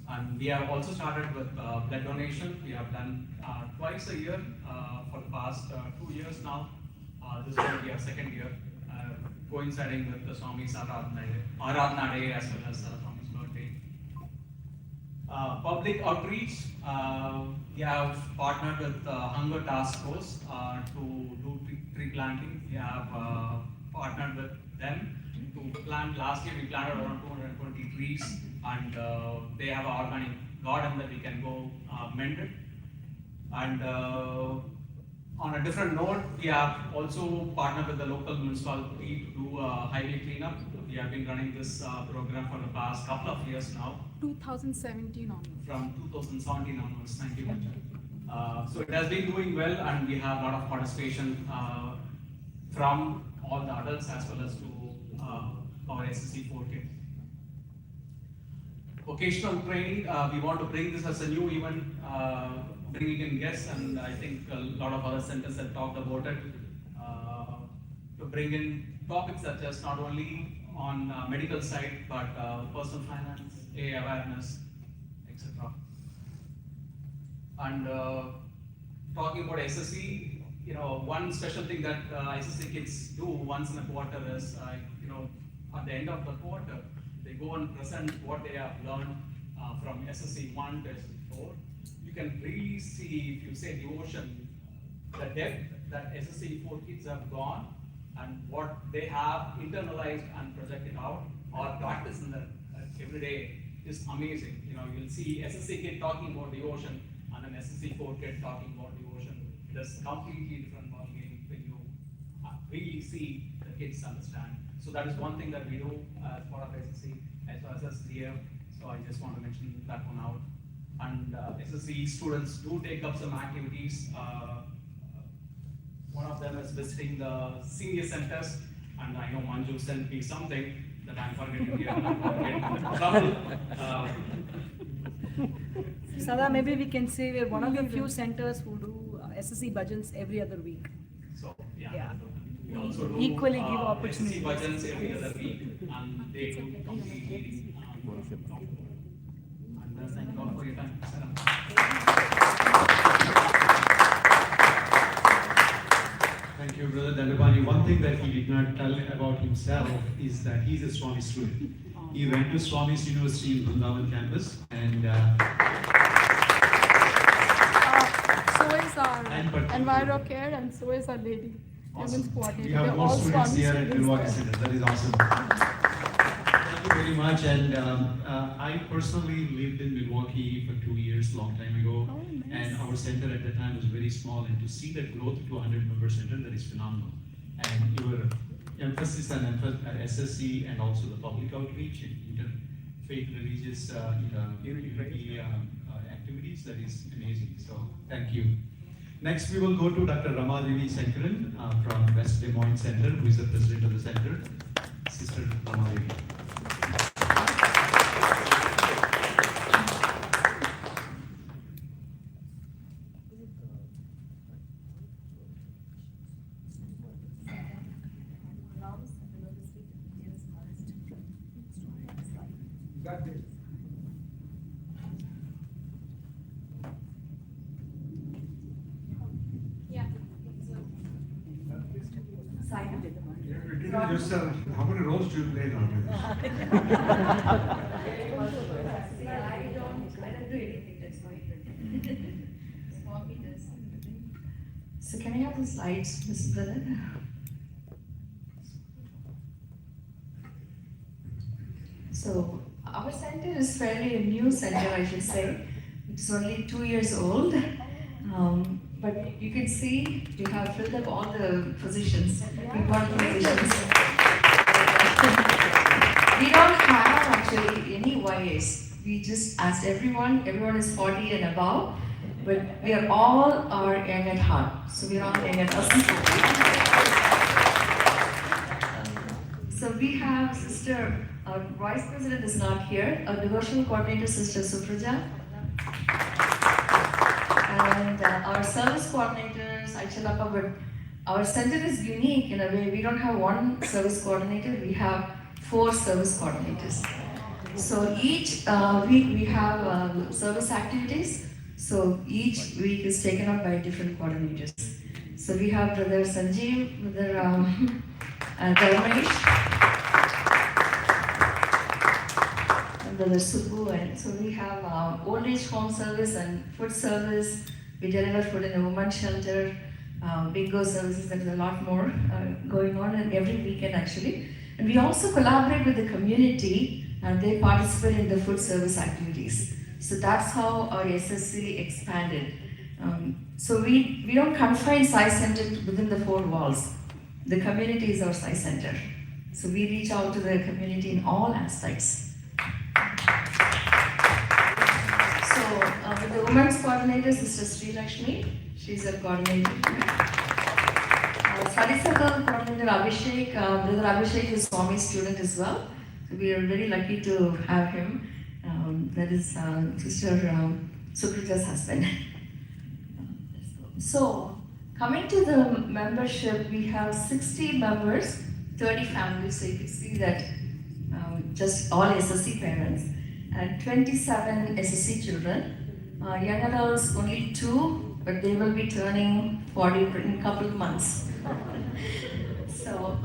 And we have also started with blood donation. We have done twice a year for the past 2 years now. This is going to be our second year, coinciding with the Swami's Aradhana Day as well as Swami's birthday. Public outreach, we have partnered with Hunger Task Force to do tree planting. We have partnered with them to plant. Last year we planted around 220 trees, and they have an organic garden that we can go mend it. And on a different note, we have also partnered with the local municipality to do highway cleanup. We have been running this program for the past couple of years now. 2017 onwards. From 2017 onwards, thank you. So it has been doing well, and we have a lot of participation from all the adults as well as to our SSC 4 kids. Vocational training, we want to bring this as a new event, bringing in guests, and I think a lot of other centers have talked about it, to bring in topics such as not only on medical side, but personal finance, AA awareness, etc. And talking about SSC, one special thing that SSC kids do once in a quarter is, at the end of the quarter, they go and present what they have learned from SSC 1 to SSC 4. You can really see, if you say devotion, the depth that SSC 4 kids have gone and what they have internalized and projected out or practice in the every day is amazing. You'll see SSC kid talking about devotion and an SSC 4 kid talking about devotion. It is completely different ballgame when you really see the kids understand. So that is one thing that we do as part of SSC as well as SDF. So I just want to mention that one out. And SSC students do take up some activities. One of them is visiting the senior centers, and I know Manju sent me something that I'm forgetting here. I'm going to get into trouble. Sada, maybe we can say we're one of the few centers who do SSC bhajans every other week. So, yeah. We also do Equally give opportunity. SSC bhajans every other week, and they do complete reading. And thank you all for your time. Thank you, Brother Dandapani. One thing that he did not tell about himself is that he's a Swami student. He went to Swami's University in Vrindavan campus, and so is our Enviro Care, and so is our lady. Women's coordinator. we have They're more all students Swami here at students Milwaukee there. Center. That is awesome. Thank you very much. And I personally lived in Milwaukee for 2 years, long time ago. Oh, nice. And our center at the time was very small. And to see that growth to 100-member center, that is phenomenal. And your emphasis on SSC and also the public outreach and interfaith religious unity activities, that is amazing. So thank you. Next, we will go to Dr. Ramadevi Sankaran from West Des Moines Center, who is the president of the center. Sister Ramadevi. Yourself, how many roles do you play now? I don't do anything, that's my friend. Swami does. So can I have the slides, Mr. Brother? So our center is fairly a new center, I should say. It's only 2 years old. but you can see we have filled up all the positions, important positions. We don't have actually any YAs. We just asked everyone is 40 and above, but we are all young at heart. So we are all young at heart. So we have Sister, our Vice President is not here, our Devotional Coordinator, Sister Supraja. And our service coordinators, Aichalappa, but our center is unique in a way. We don't have one service coordinator, we have 4 service coordinators. So each week we have service activities. So each week is taken up by different coordinators. So we have Brother Sanjeev, Brother Dharmesh, and Brother Subbu, and so we have old age home service and food service. We deliver food in a women's shelter, bingo services. There is a lot more going on, and every weekend actually. And we also collaborate with the community, and they participate in the food service activities. So that's how our SSC expanded. So we don't confine Sai Center within the 4 walls. The community is our Sai Center. So we reach out to the community in all aspects. So with the women's coordinator, Sister Sri Lakshmi, she's a coordinator. Study circle coordinator Abhishek, Brother Abhishek is Swami's student as well. So we are very lucky to have him. That is Sister Sukrita's husband. So, coming to the membership, we have 60 members, 30 families, so you can see that just all SSC parents, and 27 SSC children. Young adults, only 2, but they will be turning 40 in a couple of months. So,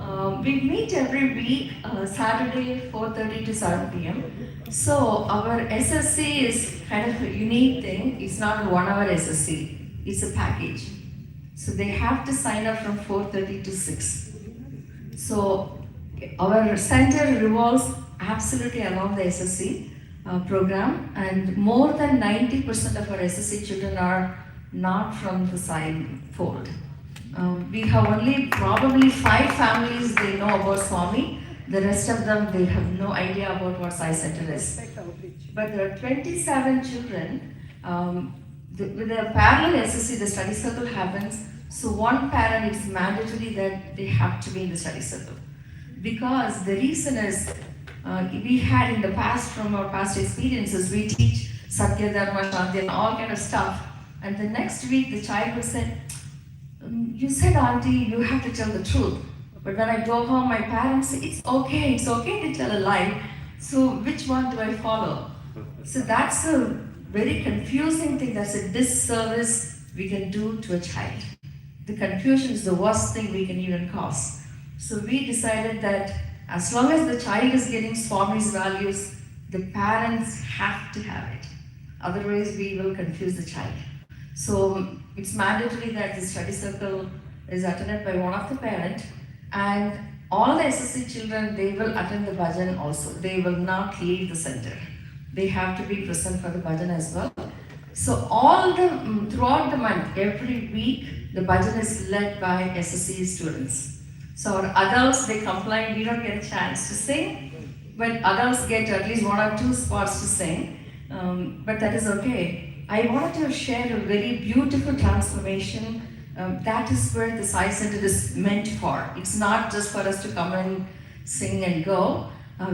we meet every week, Saturday, 4:30 to 7 p.m. So, our SSC is kind of a unique thing. It's not a 1-hour SSC. It's a package. So they have to sign up from 4:30 to 6. So our center revolves absolutely around the SSC program, and more than 90% of our SSC children are not from the Sai fold. We have only probably 5 families they know about Swami. The rest of them, they have no idea about what Sai Center is. But there are 27 children. With a parallel SSC, the study circle happens. So one parent, it's mandatory that they have to be in the study circle. Because the reason is, we had in the past, from our past experiences, we teach Satya, Dharma, Shanti and all kind of stuff. And the next week, the child would say, you said, Auntie, you have to tell the truth. But when I go home, my parents say, it's okay to tell a lie. So which one do I follow? So that's a very confusing thing. That's a disservice we can do to a child. The confusion is the worst thing we can even cause. So we decided that as long as the child is getting Swami's values, the parents have to have it. Otherwise, we will confuse the child. So it's mandatory that the study circle is attended by one of the parents, and all the SSC children, they will attend the bhajan also. They will not leave the center. They have to be present for the bhajan as well. So throughout the month, every week, the bhajan is led by SSC students. So our adults, they complain, we don't get a chance to sing, but adults get at least 1 or 2 spots to sing, but that is okay. I wanted to share a very beautiful transformation. That is where the Sai Center is meant for. It's not just for us to come and sing and go.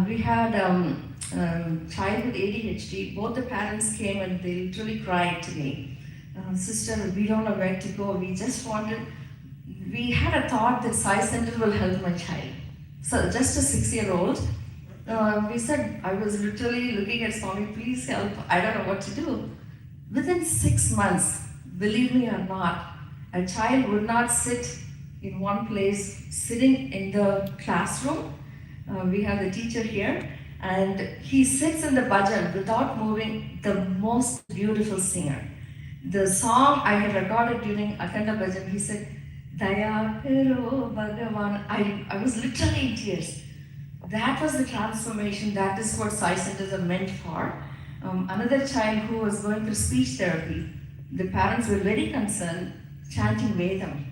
We had child with ADHD. Both the parents came and they literally cried to me. Sister, we don't know where to go. We had a thought that Sai Center will help my child. So just a 6-year-old, we said, I was literally looking at Swami, please help. I don't know what to do. Within 6 months, believe me or not, a child would not sit in one place, sitting in the classroom. We have the teacher here, and he sits in the bhajan without moving, the most beautiful singer. The song I had recorded during Akhanda Bhajan, he said, Daya Karo Bhagavan. I was literally in tears. That was the transformation. That is what Sai Centers are meant for. Another child who was going through speech therapy, the parents were very concerned. chanting Vedam,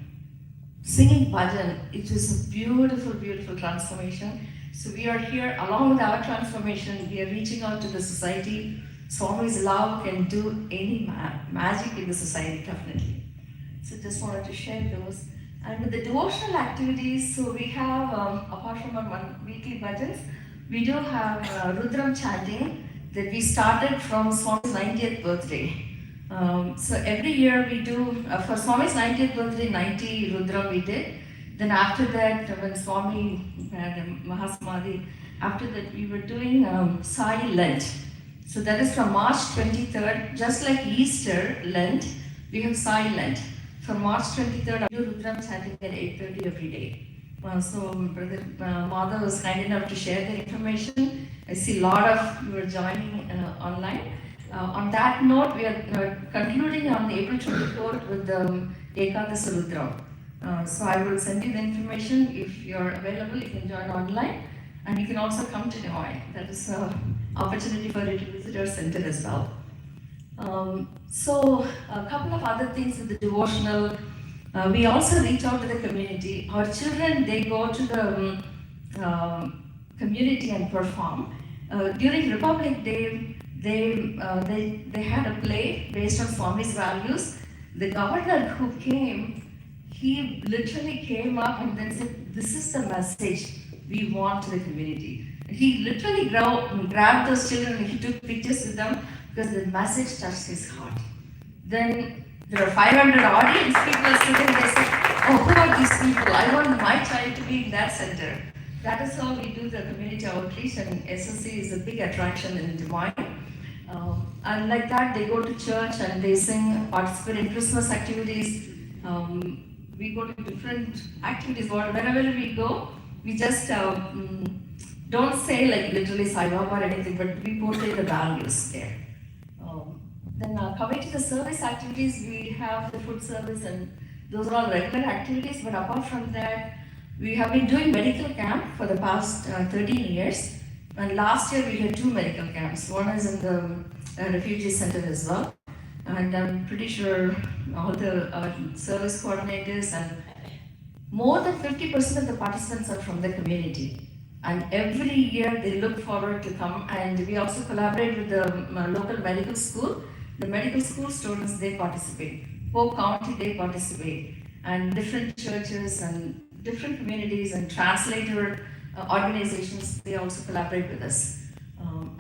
singing bhajan. It was a beautiful, beautiful transformation. So we are here, along with our transformation, we are reaching out to the society. Swami's love can do any magic in the society, definitely. So just wanted to share those. And with the devotional activities, so we have, apart from our weekly bhajans, we do have Rudram chanting that we started from Swami's 90th birthday. So every year we do, for Swami's 90th birthday, 90 Rudram we did. Then after that, when Swami had Mahasamadhi, after that we were doing Sai Lent. So that is from March 23rd, just like Easter Lent, we have Sai Lent. From March 23rd, I do Rudram chanting at 8:30 every day. So Brother Madhav was kind enough to share the information. I see a lot of you are joining online. On that note, we are concluding on April 24th with the Ekadasa Rudram. So I will send you the information. If you're available, you can join online. And you can also come to Nivai. That is an opportunity for you to visit our center as well. So a couple of other things with the devotional. We also reach out to the community. Our children, they go to the community and perform. During Republic Day, they had a play based on Swami's values. The governor who came, he literally came up and then said, "This is the message we want to the community." He literally grabbed those children and he took pictures with them because the message touched his heart. Then there are 500 audience people sitting there saying, "Oh, who are these people? I want my child to be in that center." That is how we do the community outreach, and SSC is a big attraction in Des Moines. And like that, they go to church and they sing, participate in Christmas activities. We go to different activities. Wherever we go, we just don't say like literally Sai Baba or anything, but we portray the values there. Then coming to the service activities, we have the food service, and those are all regular activities. But apart from that, we have been doing medical camp for the past 13 years. And last year we had 2 medical camps. One is in the refugee center as well. And I'm pretty sure all the service coordinators and more than 50% of the participants are from the community. And every year they look forward to come. And we also collaborate with the local medical school. The medical school students, they participate. Polk County, they participate. And different churches and different communities and translator organizations, they also collaborate with us.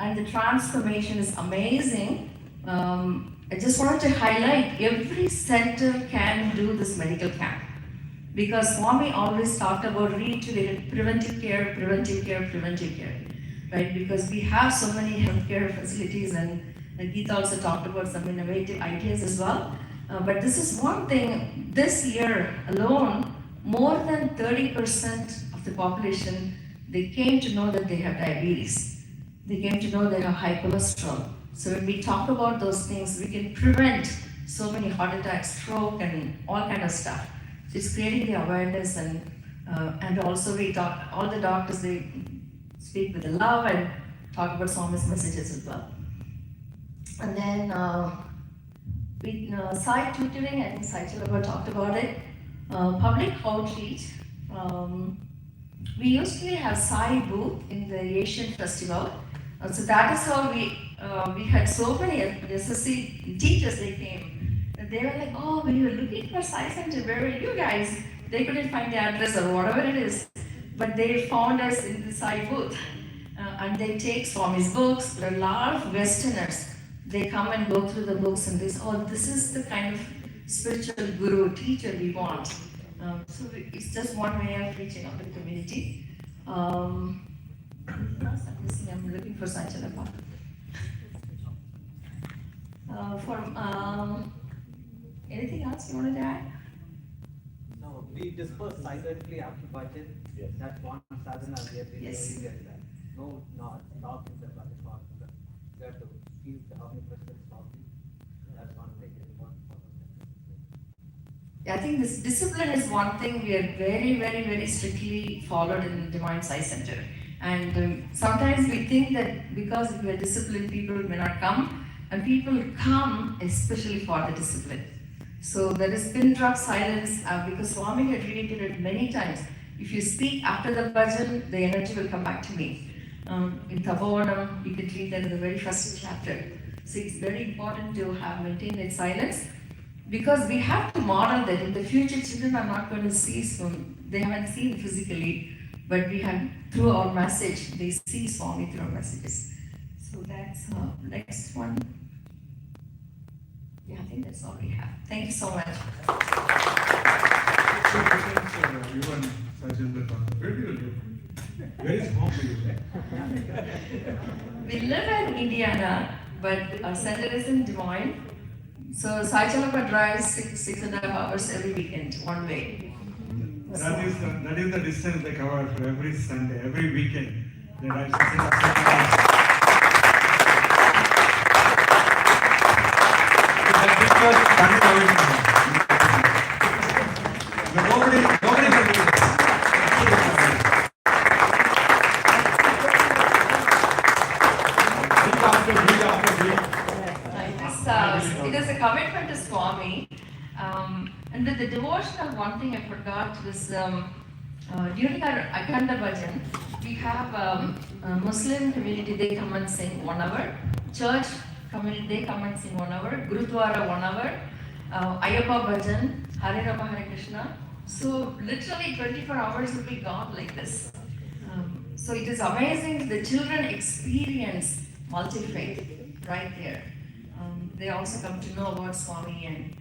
And the transformation is amazing. I just wanted to highlight, every center can do this medical camp. Because Swami always talked about reiterated preventive care, preventive care, preventive care. Right? Because we have so many healthcare facilities, and Geeta also talked about some innovative ideas as well. But this is one thing, this year alone, more than 30% of the population, they came to know that they have diabetes. They came to know they have high cholesterol. So when we talk about those things, we can prevent so many heart attacks, stroke, and all kind of stuff. So it's creating the awareness, and also we talk, all the doctors, they speak with the love and talk about Swami's messages as well. And then Sai tutoring, I think Sai Chalaba talked about it. Public outreach. We usually have Sai booth in the Asian Festival. So that is how we had so many SSC teachers, they came. And they were like, "Oh, we were looking for Sai Center, where were you guys?" They couldn't find the address or whatever it is. But they found us in the Sai booth. And they take Swami's books. There are a lot of Westerners. They come and go through the books and they say, "Oh, this is the kind of spiritual guru, teacher we want." So it's just one way of reaching out to the community. I'm looking for Sanchalapa. Anything else you wanted to add? No, we disperse silently after budget. Yes. That's one sadhana we have been Yes. doing at that. No, not in the budget part. We have to keep how many percent talking. That's one thing we want for I think this discipline is one thing we are very, very, very strictly followed in Divine Sai Center. And sometimes we think that because we are disciplined, people may not come, and people come especially for the discipline. So there is pin drop silence because Swami had reiterated many times, if you speak after the bhajan, the energy will come back to me. In Tapovanam, you can read that in the very first chapter. So it's very important to have maintained that silence because we have to model that in the future. Children are not going to see soon. They haven't seen physically, but we have through our message, they see Swami through our messages. So that's next one. Yeah, I think that's all we have. Thank you so much. Even Sajendra, where do you live? Where is home for you? We live in Indiana, but our center is in Des Moines. So Sai Chalapa drives 6.5 hours every weekend, one way. That is the distance they cover for every Sunday, every weekend. They drive 6.5 hours. Nobody can do this. It is a commitment to Swami. And with the devotional, one thing I forgot was during our Akhanda Bhajan, we have Muslim community, they come and sing 1 hour. Church community, they come and sing 1 hour. Gurudwara 1 hour. Ayappa Bhajan, Hare Rama Hare Krishna. So literally 24 hours will be gone like this. So it is amazing, the children experience multi-faith right there. They also come to know about Swami, and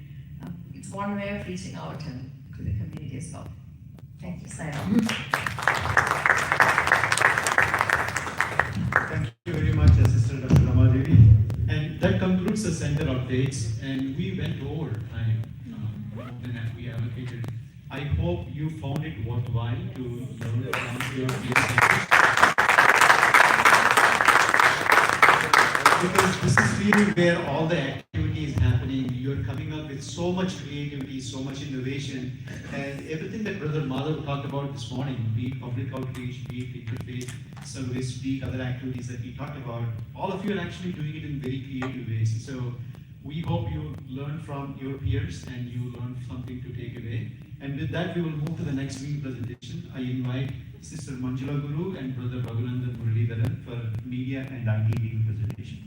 it's one way of reaching out to the community as well. Thank you, Sairam. Thank you very much, Assistant Dr. Ramadevi. And that concludes the center updates, and we went over time than we allocated. I hope you found it worthwhile to learn from your peers. Because this is really where all the activity is happening. You're coming up with so much creativity, so much innovation, and everything that Brother Madhav talked about this morning, be it public outreach, be it interfaith service, be it other activities that we talked about, all of you are actually doing it in very creative ways. So we hope you learn from your peers and you learn something to take away. And with that, we will move to the next week presentation. I invite Sister Manjula Guru and Brother Raghulandan Muralidharan for media and IT week presentation.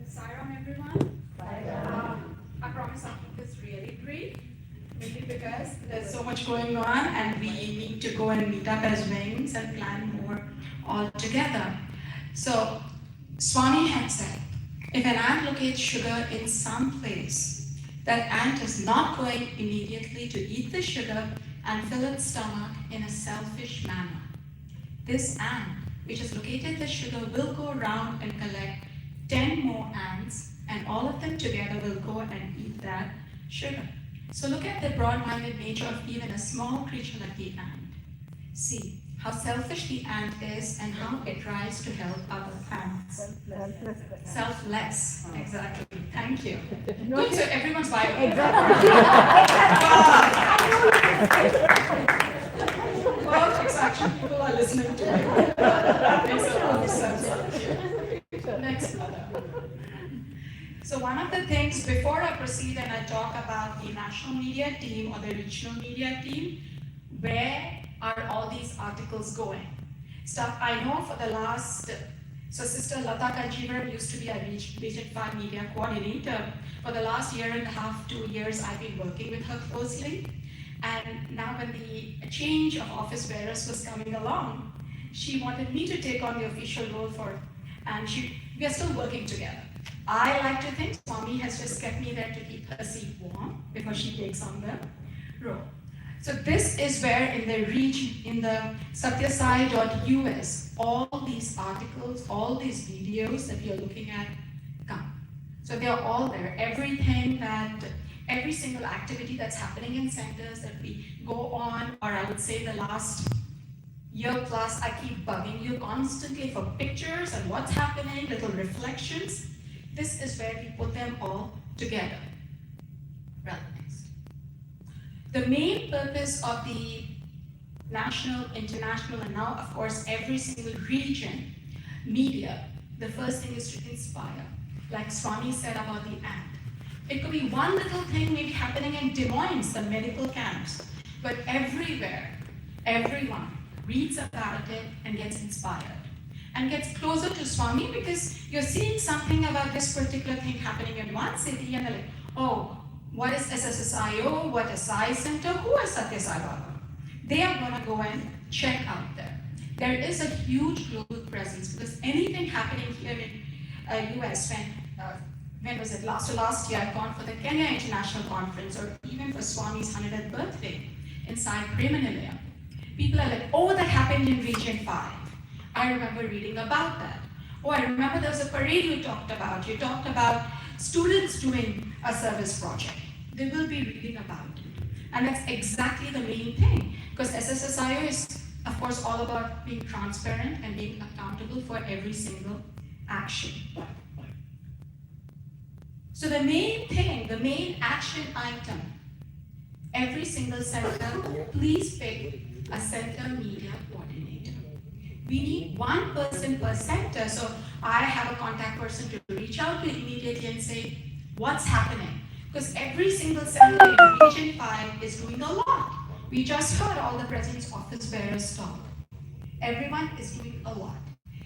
Sairam, everyone. I promise I'll keep this really brief, mainly because there's so much going on and we need to go and meet up as wings and plan more all together. So, Swami had said, if an ant locates sugar in some place, that ant is not going immediately to eat the sugar and fill its stomach in a selfish manner. This ant, which has located the sugar, will go around and collect 10 more ants, and all of them together will go and eat that sugar. So look at the broad-minded nature of even a small creature like the ant. See how selfish the ant is and how it tries to help other ants. Selfless, exactly. Thank you. Good, so everyone's bio. Perfect, so actually people are listening to it. Makes a lot of sense. Next. So one of the things, before I proceed and I talk about the national media team or the regional media team, where are all these articles going? Stuff I know for the last, so Sister Lata Kanjivar used to be a Region 5 media coordinator. For the last 1.5 to 2 years, I've been working with her closely. And now when the change of office bearers was coming along, she wanted me to take on the official role and we are still working together. I like to think Swami has just kept me there to keep her seat warm before she takes on the role. So this is where in the region, in the satyasai.us, all these articles, all these videos that you're looking at come. So they're all there. Every single activity that's happening in centers that we go on, or I would say the last year plus, I keep bugging you constantly for pictures and what's happening, little reflections. This is where we put them all together. Right, next. The main purpose of the national, international, and now, of course, every single region media, the first thing is to inspire, like Swami said about the ant. It could be one little thing maybe happening in Des Moines, the medical camps, but everywhere, everyone reads about it and gets inspired and gets closer to Swami, because you're seeing something about this particular thing happening in one city and they're like, oh, what is SSSIO, what is Sai Center, who is Satya Sai Baba? They are going to go and check out there. There is a huge global presence, because anything happening here in US, when was it, last year, I'd gone for the Kenya International Conference, or even for Swami's 100th birthday inside Premanilaya. People are like, oh, that happened in Region 5. I remember reading about that. Oh, I remember there was a parade you talked about. You talked about students doing a service project. They will be reading about it. And that's exactly the main thing, because SSSIO is, of course, all about being transparent and being accountable for every single action. So the main thing, the main action item, every single center, please pick a center media coordinator. We need one person per center, so I have a contact person to reach out to immediately and say, what's happening? Because every single center in Region 5 is doing a lot. We just heard all the President's office bearers talk. Everyone is doing a lot.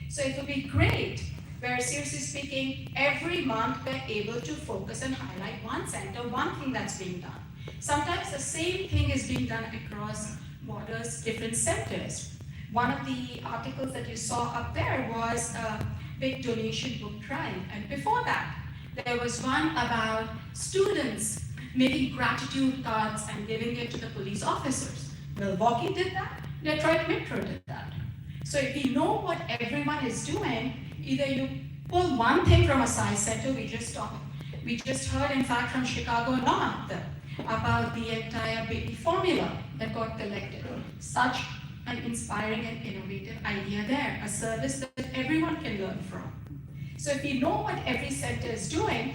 So it would be great where, seriously speaking, every month we're able to focus and highlight one center, one thing that's being done. Sometimes the same thing is being done across borders, different centers. One of the articles that you saw up there was a big donation book drive. And before that, there was one about students making gratitude cards and giving it to the police officers. Milwaukee did that, Detroit Metro did that. So if you know what everyone is doing, either you pull one thing from a Sai Center, we just heard in fact from Chicago North about the entire baby formula that got collected. Such an inspiring and innovative idea there, a service that everyone can learn from. So if you know what every center is doing,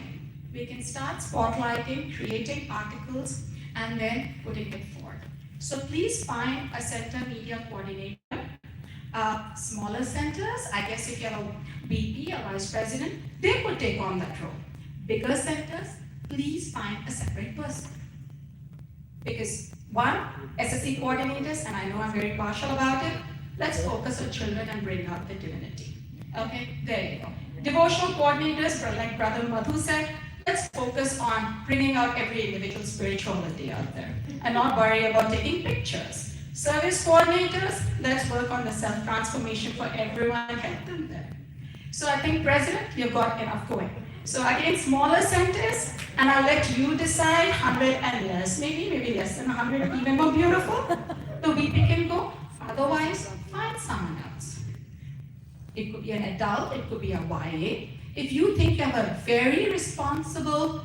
we can start spotlighting, creating articles, and then putting it forward. So please find a center media coordinator. Smaller centers, I guess if you have a VP or vice president, they could take on that role. Bigger centers, please find a separate person. Because one, SSC coordinators, and I know I'm very partial about it, let's focus on children and bring out the divinity. Okay, there you go. Devotional coordinators, like Brother Madhu said, let's focus on bringing out every individual spirituality out there and not worry about taking pictures. Service coordinators, let's work on the self-transformation for everyone and help them there. So I think, President, you've got enough going. So again, smaller centers, and I'll let you decide, 100 and less, maybe less than 100, even more beautiful. The VP can go, otherwise, find someone else. It could be an adult, it could be a YA. If you think you have a very responsible,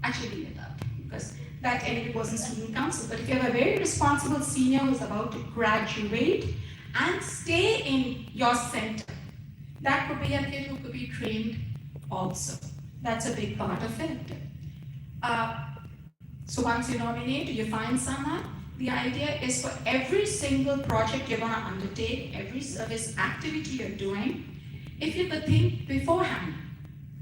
actually leave it up, because that anyway was in student council, but if you have a very responsible senior who's about to graduate and stay in your center, that could be a kid who could be trained also. That's a big part of it. So once you nominate, you find someone, the idea is for every single project you're going to undertake, every service activity you're doing, if you could think beforehand,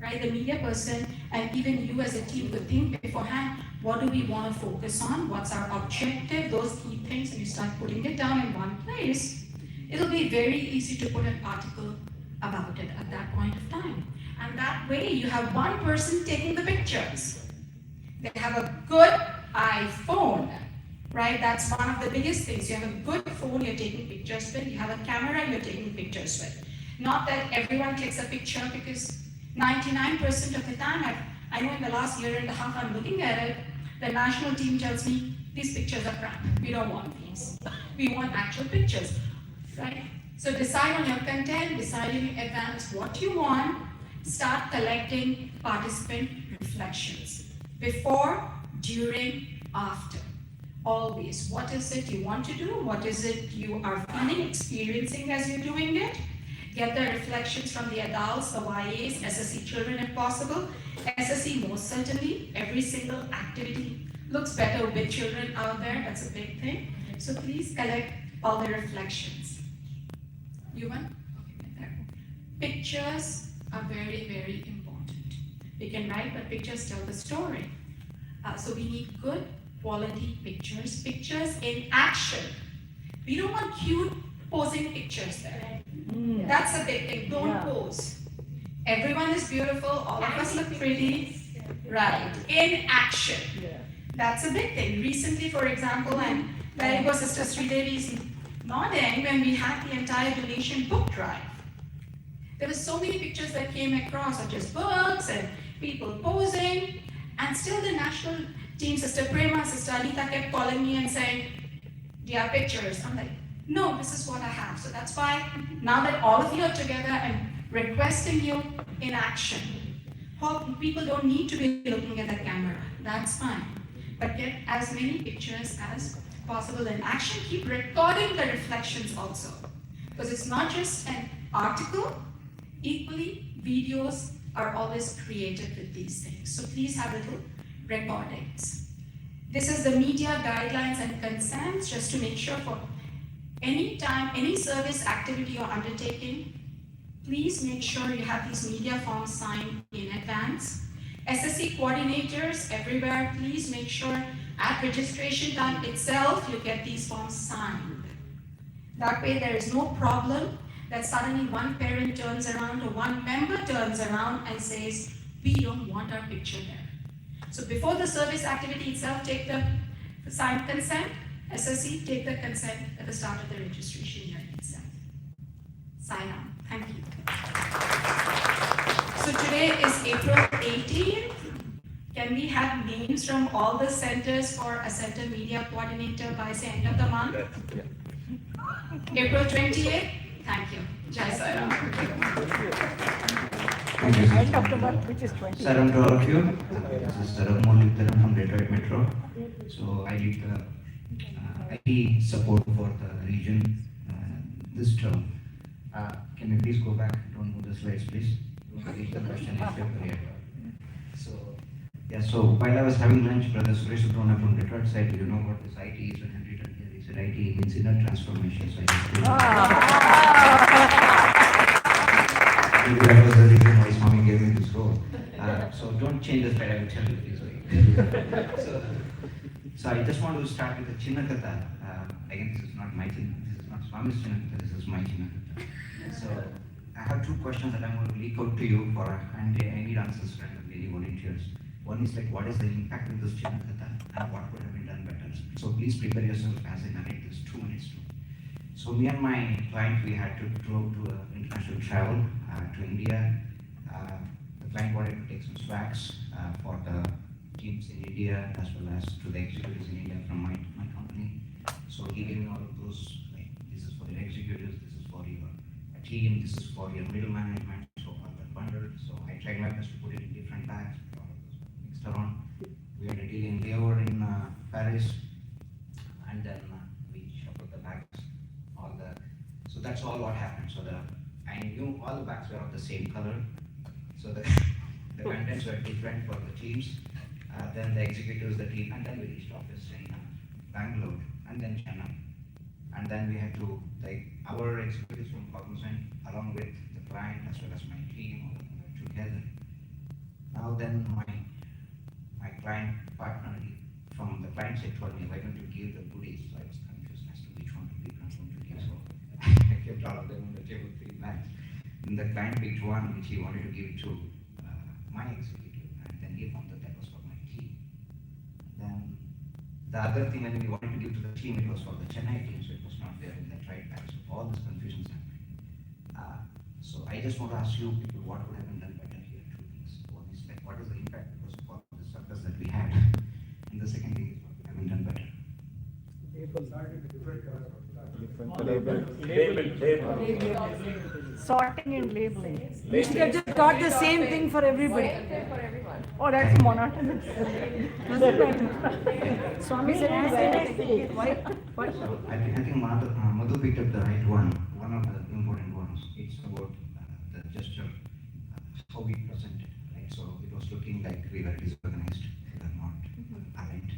right, the media person and even you as a team could think beforehand, what do we want to focus on, what's our objective, those key things, and you start putting it down in one place, it'll be very easy to put an article about it at that point of time. And that way you have one person taking the pictures. They have a good iPhone, right? That's one of the biggest things. You have a good phone you're taking pictures with, you have a camera you're taking pictures with. Not that everyone takes a picture, because 99% of the time, I know in the last year and a half I'm looking at it, the national team tells me, these pictures are crap, we don't want these. We want actual pictures, right? So decide on your content, decide in advance what you want, start collecting participant reflections. Before, during, after. Always. What is it you want to do? What is it you are feeling, experiencing as you're doing it? Get the reflections from the adults, the YAs, SSC children if possible. SSC most certainly, every single activity looks better with children out there, that's a big thing. So please collect all the reflections. You want? Okay, right there. Pictures are very, very important. We can write, but pictures tell the story. So we need good quality pictures, pictures in action. We don't want cute posing pictures there. That's a big thing, don't pose. Everyone is beautiful, all of us look pretty, right, in action. That's a big thing. Recently, for example, and there was Sister Sridevi's nodding when we had the entire donation book drive. There were so many pictures that came across, such as books and people posing, and still the national team, Sister Prema, Sister Anita kept calling me and saying, do you have pictures? I'm like, no, this is what I have. So that's why now that all of you are together, I'm requesting you in action. Hope people don't need to be looking at the camera, that's fine. But get as many pictures as possible in action. Keep recording the reflections also. Because it's not just an article, equally videos are always created with these things. So please have little recordings. This is the media guidelines and consents, just to make sure for any time, any service activity you're undertaking, please make sure you have these media forms signed in advance. SSC coordinators everywhere, please make sure at registration time itself, you get these forms signed. That way there is no problem that suddenly one parent turns around or one member turns around and says, we don't want our picture there. So before the service activity itself, take the signed consent. SSC, take the consent at the start of the registration hearing itself. Sign on. Thank you. So today is April 18th. Can we have names from all the centers for a center media coordinator by the end of the month? April 28th? Thank you. Jai Sai Thank you. End of the month, which is 20. Salam to all of you. This is Raghumohan Vitharan from Detroit Metro. So I did IT support for the region this term. Can you please go back? Don't move the slides, please. Don't read the question if you're clear. So, yeah, so while I was having lunch, Brother Suresh Subramanian from Detroit said, do you know what this IT is? When I written here, he said IT means inner transformation. So maybe that was the reason why Swami gave me this role. So don't change the slide, I will tell you please. So I just want to start with the Chinna Katha. Again, this is not my Chinna, this is not Swami's Chinna Katha, this is my Chinna Katha. So I have two questions that I'm going to leak out to you for, and I need answers from the lady volunteers. One is like, what is the impact of this Chinna Katha and what could have been done better? So please prepare yourself as I narrate this 2 minutes too. So me and my client, we had to go to international travel to India. The client wanted to take some swags for the teams in India as well as to the executives in India from my company. So he gave me all of those, like this is for your executives, this is for your team, this is for your middle management, so all that bundled. So I tried my best to put it in different bags, all of those mixed around. We had a deal in Leover in Paris, and then we shuffled the bags. So that's all what happened. So I knew all the bags were of the same color. So the contents were different for the teams. Then the executives, the team, and then we reached office in Bangalore, and then Chennai. And then we had to, like, our executives from Cognizant, along with the client as well as my team, all together. Now then my client partner from the client side told me, why don't you give the goodies? So I was confused as to which one to pick and whom to give. So I kept all of them on the table, 3 bags. And the client picked one which he wanted to give to my executive, and then he found that that was for my team. Then the other thing, when we wanted to give to the team, it was for the Chennai team, so it was not there in that right bag. So all this confusion is happening. So I just want to ask you people, what would have been done better here? 2 things. One is like, what is the impact because of all the success that we had? And the second thing is, what would have been done better? Sorting and labeling. We should have just got the same thing for everybody. Oh, that's monotonous. Swami said, why? I think Madhu picked up the right one of the important ones. It's about the gesture, how we present it, right? So it was looking like we were disorganized, we were not aligned.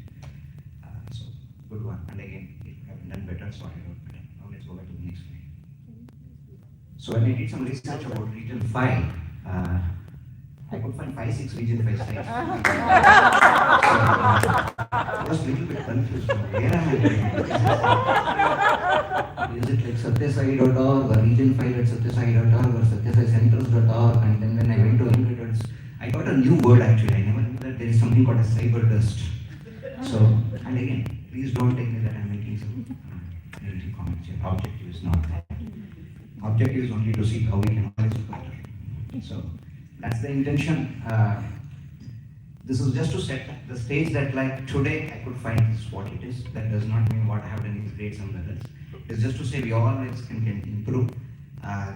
So when I did some research about Region 5, I could find 5-6 Region 5 sites. So, I was a little bit confused. Where am I going? Is it like satyasai.org or Region 5 at satyasai.org or satyasaicentrals.org? And then when I went to Ingredients, I got a new word actually. I never knew that there is something called a cyber dust. So, and again, please don't take me that I'm making some negative comments here. Objective is not that. Objective is only to see how we can organize it better. So, that's the intention. This is just to set the stage that like today I could find this is what it is. That does not mean what I have done is great some levels. It's just to say we always can improve.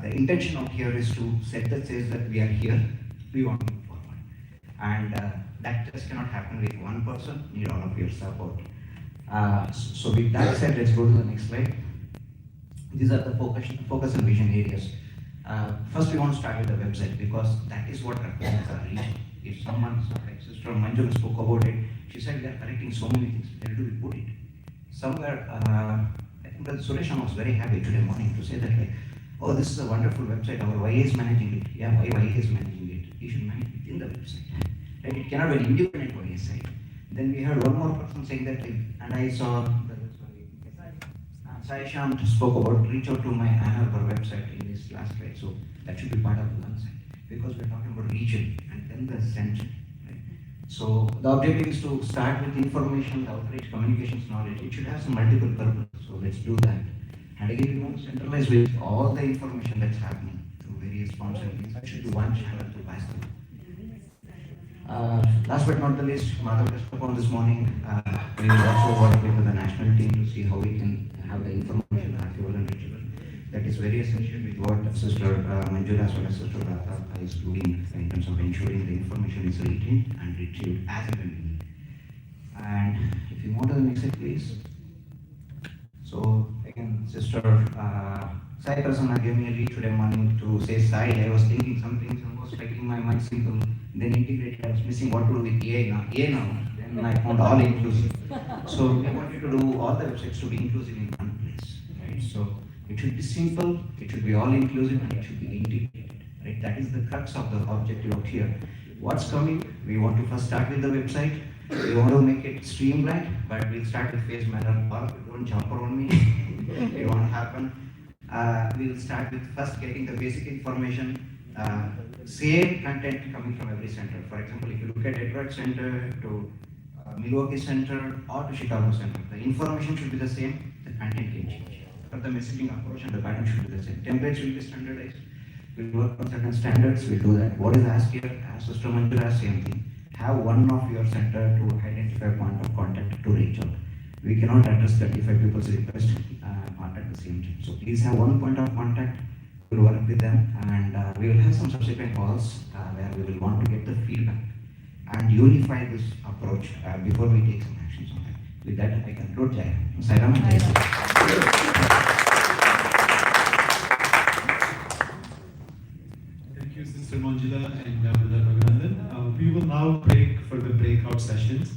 The intention out here is to set the stage that we are here, we want to move forward. And that just cannot happen with one person, need all of your support. So with that said, let's go to the next slide. These are the focus and vision areas. First we want to start with the website because that is what represents our region. If someone, like Sister Manjula spoke about it, she said we are correcting so many things, where do we put it? Somewhere, I think that Suresh was very happy today morning to say that like, oh, this is a wonderful website, our YA is managing it. Yeah, YA is managing it. You should manage it in the website. Right? It cannot be an independent YA site. Then we heard one more person saying that, like, and I saw Sai Sham spoke about reach out to my Ann Arbor website in this last slide. So that should be part of the one side because we're talking about region and then the center. Right? So the objective is to start with information, outreach, communications, knowledge. It should have some multiple purposes. So let's do that. And again, we want to centralize with all the information that's happening through various forms and things. That should be one channel to pass through. Last but not the least, Madhav touched upon this morning, we will also work with the national team to see how we can have the information archival and reachable. That is very essential with what Sister Manjula as well as Sister Radha is doing in terms of ensuring the information is retained and retrieved as and when we need. And if you move to the next slide, please. So again, Sister Sai Prasanna gave me a read today morning to say Sai. I was thinking some things and was striking my mind simple. Then integrated, I was missing what to do with EA now. Then I found all inclusive. So we wanted to do all the websites to be inclusive in one place. Right? So it should be simple, it should be all inclusive, and it should be integrated. Right? That is the crux of the objective out here. What's coming? We want to first start with the website. We want to make it streamlined, but we'll start with phased manner. Don't jump around me. It won't happen. We'll start with first getting the basic information. Same content coming from every center. For example, if you look at Detroit Center to Milwaukee Center or to Chicago Center, the information should be the same, the content can change. But the messaging approach and the pattern should be the same. Templates will be standardized. We'll work on certain standards, we'll do that. What is asked here? As Sister Manjula, same thing. Have one of your center to identify point of contact to reach out. We cannot address 35 people's request contact the same time. So please have one point of contact. We'll work with them and we will have some subsequent calls where we will want to get the feedback and unify this approach before we take some actions on that. With that, I conclude. Jai Sai Ram and Jai Sai. Thank you, Sister Manjula and Brother Raghurandan. We will now break for the breakout sessions.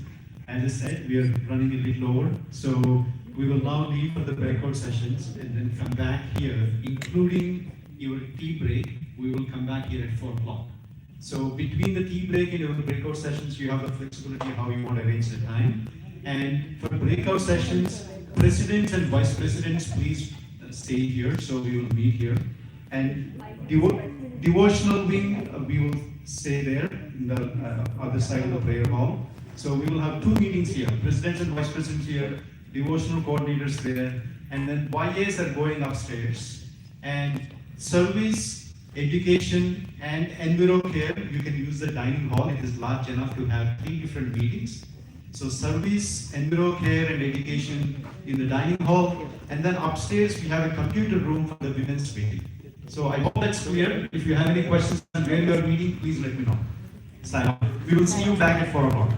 As I said, we are running a little over, so we will now leave for the breakout sessions and then come back here, including your tea break. We will come back here at 4 o'clock. So between the tea break and your breakout sessions, you have the flexibility how you want to arrange the time. And for the breakout sessions, presidents and vice presidents, please stay here. So we will meet here. And devotional wing, we will stay there in the other side of the prayer hall. So we will have 2 meetings here, presidents and vice presidents here, devotional coordinators there, and then YAs are going upstairs. And service, education, and enviro care, you can use the dining hall. It is large enough to have 3 different meetings. So service, enviro care, and education in the dining hall. And then upstairs, we have a computer room for the women's meeting. So I hope that's clear. If you have any questions on where you are meeting, please let me know. Sign off. We will see you back at 4 o'clock.